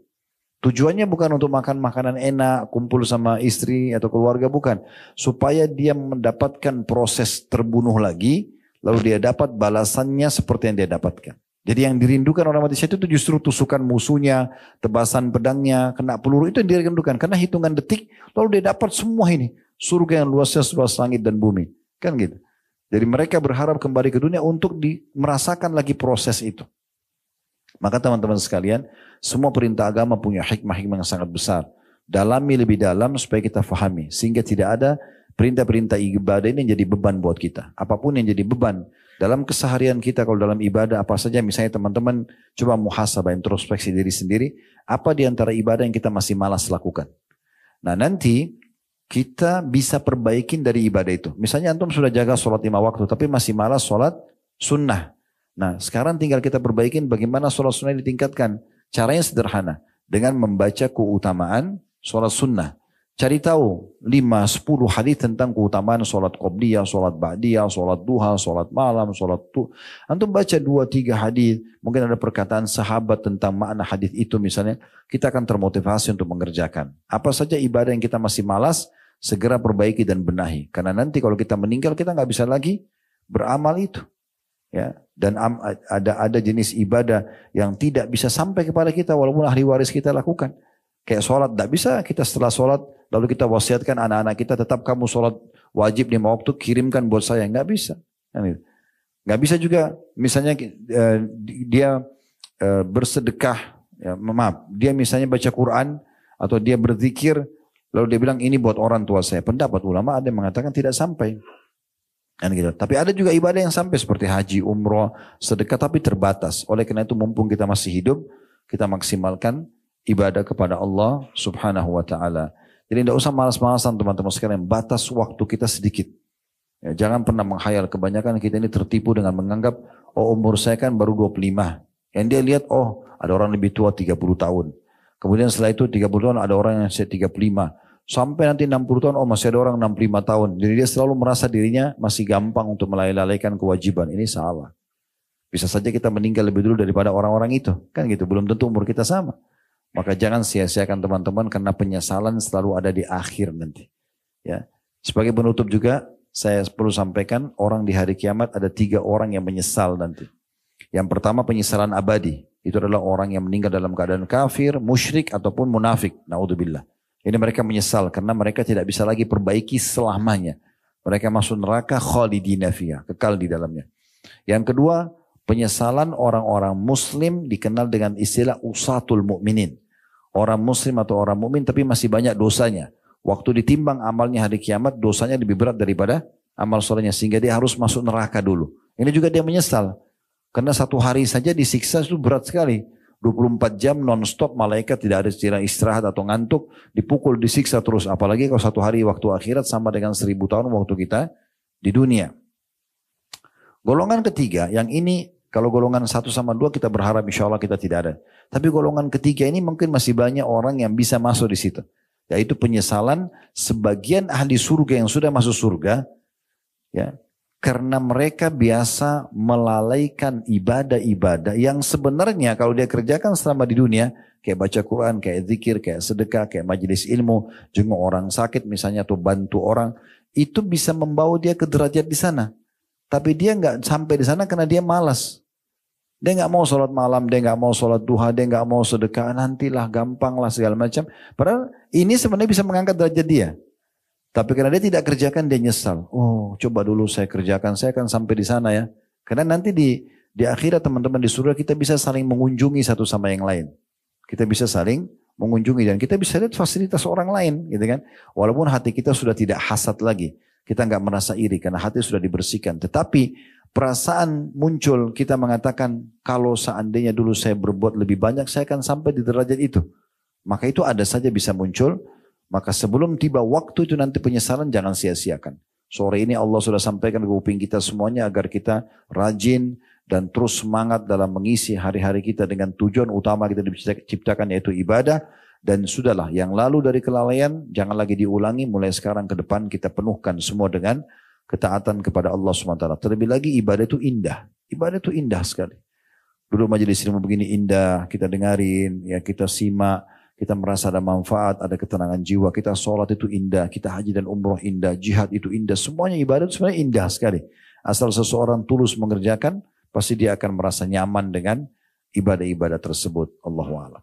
Tujuannya bukan untuk makan makanan enak, kumpul sama istri atau keluarga, bukan. Supaya dia mendapatkan proses terbunuh lagi, lalu dia dapat balasannya seperti yang dia dapatkan. Jadi yang dirindukan orang mati syahid itu justru tusukan musuhnya, tebasan pedangnya, kena peluru, itu yang dirindukan. Karena hitungan detik, lalu dia dapat semua ini. Surga yang luasnya seluas langit dan bumi. Kan gitu. Jadi mereka berharap kembali ke dunia untuk merasakan lagi proses itu. Maka teman-teman sekalian, semua perintah agama punya hikmah-hikmah yang sangat besar. Dalami lebih dalam supaya kita fahami. Sehingga tidak ada perintah-perintah ibadah ini yang jadi beban buat kita. Apapun yang jadi beban. Dalam keseharian kita kalau dalam ibadah apa saja, misalnya teman-teman coba muhasabah, introspeksi diri sendiri, apa di antara ibadah yang kita masih malas lakukan. Nah nanti kita bisa perbaikin dari ibadah itu. Misalnya antum sudah jaga sholat 5 waktu tapi masih malas sholat sunnah. Nah sekarang tinggal kita perbaikin bagaimana sholat sunnah ditingkatkan. Caranya sederhana, dengan membaca keutamaan sholat sunnah. Cari tahu 5-10 hadis tentang keutamaan sholat qobliyah, sholat ba'diyah, sholat duha, sholat malam, sholat Antum baca 2-3 hadis, mungkin ada perkataan sahabat tentang makna hadis itu misalnya, kita akan termotivasi untuk mengerjakan. Apa saja ibadah yang kita masih malas, segera perbaiki dan benahi. Karena nanti kalau kita meninggal, kita nggak bisa lagi beramal itu. Ya, dan ada jenis ibadah yang tidak bisa sampai kepada kita walaupun ahli waris kita lakukan. Kayak sholat, tidak bisa kita setelah sholat lalu kita wasiatkan anak-anak kita tetap kamu sholat wajib 5 waktu kirimkan buat saya, nggak bisa. Nggak bisa juga misalnya dia bersedekah, ya, maaf, dia misalnya baca Quran atau dia berzikir lalu dia bilang ini buat orang tua saya. Pendapat ulama ada yang mengatakan tidak sampai. Kan gitu. Tapi ada juga ibadah yang sampai seperti haji, umroh, sedekah tapi terbatas. Oleh karena itu mumpung kita masih hidup, kita maksimalkan ibadah kepada Allah Subhanahu wa taala. Jadi tidak usah malas-malasan teman-teman sekalian, batas waktu kita sedikit. Ya, jangan pernah menghayal, kebanyakan kita ini tertipu dengan menganggap oh umur saya kan baru 25. Yang dia lihat oh ada orang lebih tua 30 tahun. Kemudian setelah itu 30 tahun ada orang yang 35. Sampai nanti 60 tahun, oh masih ada orang 65 tahun. Jadi dia selalu merasa dirinya masih gampang untuk melalaikan kewajiban. Ini salah. Bisa saja kita meninggal lebih dulu daripada orang-orang itu. Kan gitu, belum tentu umur kita sama. Maka jangan sia-siakan teman-teman karena penyesalan selalu ada di akhir nanti. Ya. Sebagai penutup juga, saya perlu sampaikan orang di hari kiamat ada 3 orang yang menyesal nanti. Yang pertama penyesalan abadi. Itu adalah orang yang meninggal dalam keadaan kafir, musyrik ataupun munafik. Naudzubillah. Ini mereka menyesal karena mereka tidak bisa lagi perbaiki selamanya. Mereka masuk neraka khalidina fiyah, kekal di dalamnya. Yang kedua, penyesalan orang-orang muslim dikenal dengan istilah usatul mukminin. Orang muslim atau orang mukmin tapi masih banyak dosanya. Waktu ditimbang amalnya hari kiamat, dosanya lebih berat daripada amal solehnya sehingga dia harus masuk neraka dulu. Ini juga dia menyesal. Karena 1 hari saja disiksa itu berat sekali. 24 jam non-stop malaikat tidak ada istirahat atau ngantuk, dipukul, disiksa terus. Apalagi kalau 1 hari waktu akhirat sama dengan 1000 tahun waktu kita di dunia. Golongan ketiga, yang ini kalau golongan 1 sama 2 kita berharap insya Allah kita tidak ada. Tapi golongan ketiga ini mungkin masih banyak orang yang bisa masuk di situ. Yaitu penyesalan sebagian ahli surga yang sudah masuk surga, ya, karena mereka biasa melalaikan ibadah-ibadah yang sebenarnya kalau dia kerjakan selama di dunia, kayak baca Quran, kayak zikir, kayak sedekah, kayak majelis ilmu, jenguk orang sakit misalnya atau bantu orang, itu bisa membawa dia ke derajat di sana. Tapi dia nggak sampai di sana karena dia malas. Dia nggak mau sholat malam, dia nggak mau sholat duha, dia nggak mau sedekah, nantilah, gampang lah segala macam. Padahal ini sebenarnya bisa mengangkat derajat dia. Tapi karena dia tidak kerjakan, dia nyesal. Oh, coba dulu saya kerjakan, saya akan sampai di sana ya. Karena nanti di akhirat teman-teman di surga kita bisa saling mengunjungi satu sama yang lain. Kita bisa saling mengunjungi dan kita bisa lihat fasilitas orang lain, gitu kan? Walaupun hati kita sudah tidak hasad lagi, kita nggak merasa iri karena hati sudah dibersihkan. Tetapi perasaan muncul, kita mengatakan kalau seandainya dulu saya berbuat lebih banyak, saya akan sampai di derajat itu. Maka itu ada saja bisa muncul. Maka sebelum tiba waktu itu nanti penyesalan jangan sia-siakan. Sore ini Allah sudah sampaikan ke kuping kita semuanya agar kita rajin dan terus semangat dalam mengisi hari-hari kita dengan tujuan utama kita diciptakan yaitu ibadah. Dan sudahlah yang lalu dari kelalaian jangan lagi diulangi, mulai sekarang ke depan kita penuhkan semua dengan ketaatan kepada Allah SWT. Terlebih lagi ibadah itu indah. Ibadah itu indah sekali. Dulu majelis ilmu begini indah, kita dengarin, ya kita simak. Kita merasa ada manfaat, ada ketenangan jiwa. Kita sholat itu indah, kita haji dan umroh indah, jihad itu indah. Semuanya ibadah itu sebenarnya indah sekali. Asal seseorang tulus mengerjakan, pasti dia akan merasa nyaman dengan ibadah-ibadah tersebut. Allahu a'lam.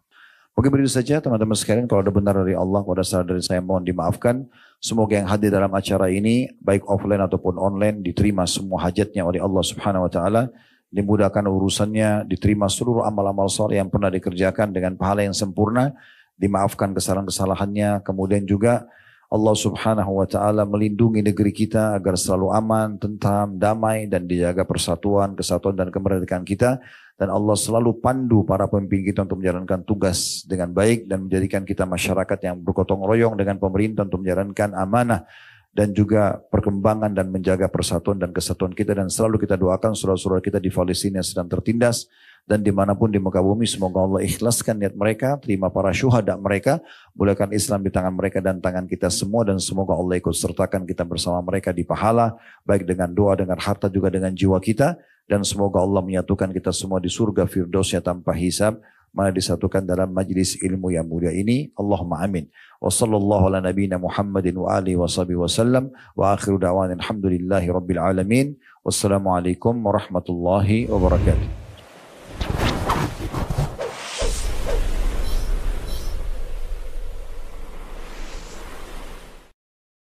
Mungkin begitu saja teman-teman sekalian. Kalau ada benar dari Allah, kalau ada salah dari saya mohon dimaafkan. Semoga yang hadir dalam acara ini, baik offline ataupun online, diterima semua hajatnya oleh Allah Subhanahu Wa Taala. Dimudahkan urusannya, diterima seluruh amal-amal saleh yang pernah dikerjakan dengan pahala yang sempurna. Dimaafkan kesalahan-kesalahannya, kemudian juga Allah Subhanahu wa taala melindungi negeri kita agar selalu aman, tentram, damai dan dijaga persatuan, kesatuan dan kemerdekaan kita, dan Allah selalu pandu para pemimpin kita untuk menjalankan tugas dengan baik dan menjadikan kita masyarakat yang bergotong royong dengan pemerintah untuk menjalankan amanah dan juga perkembangan dan menjaga persatuan dan kesatuan kita, dan selalu kita doakan saudara-saudara kita di Palestina yang sedang tertindas dan dimanapun di muka bumi, semoga Allah ikhlaskan niat mereka, terima para syuhada mereka, muliakan Islam di tangan mereka dan tangan kita semua, dan semoga Allah ikut sertakan kita bersama mereka di pahala, baik dengan doa, dengan harta, juga dengan jiwa kita, dan semoga Allah menyatukan kita semua di surga Firdausnya tanpa hisab, mana disatukan dalam majlis ilmu yang mulia ini. Allahumma amin. Wa sallallahu ala nabiyina Muhammadin wa alihi wa sahbihi wa sallam, wa akhiru da'wan alhamdulillahi rabbil alamin. Wassalamualaikum warahmatullahi wabarakatuh.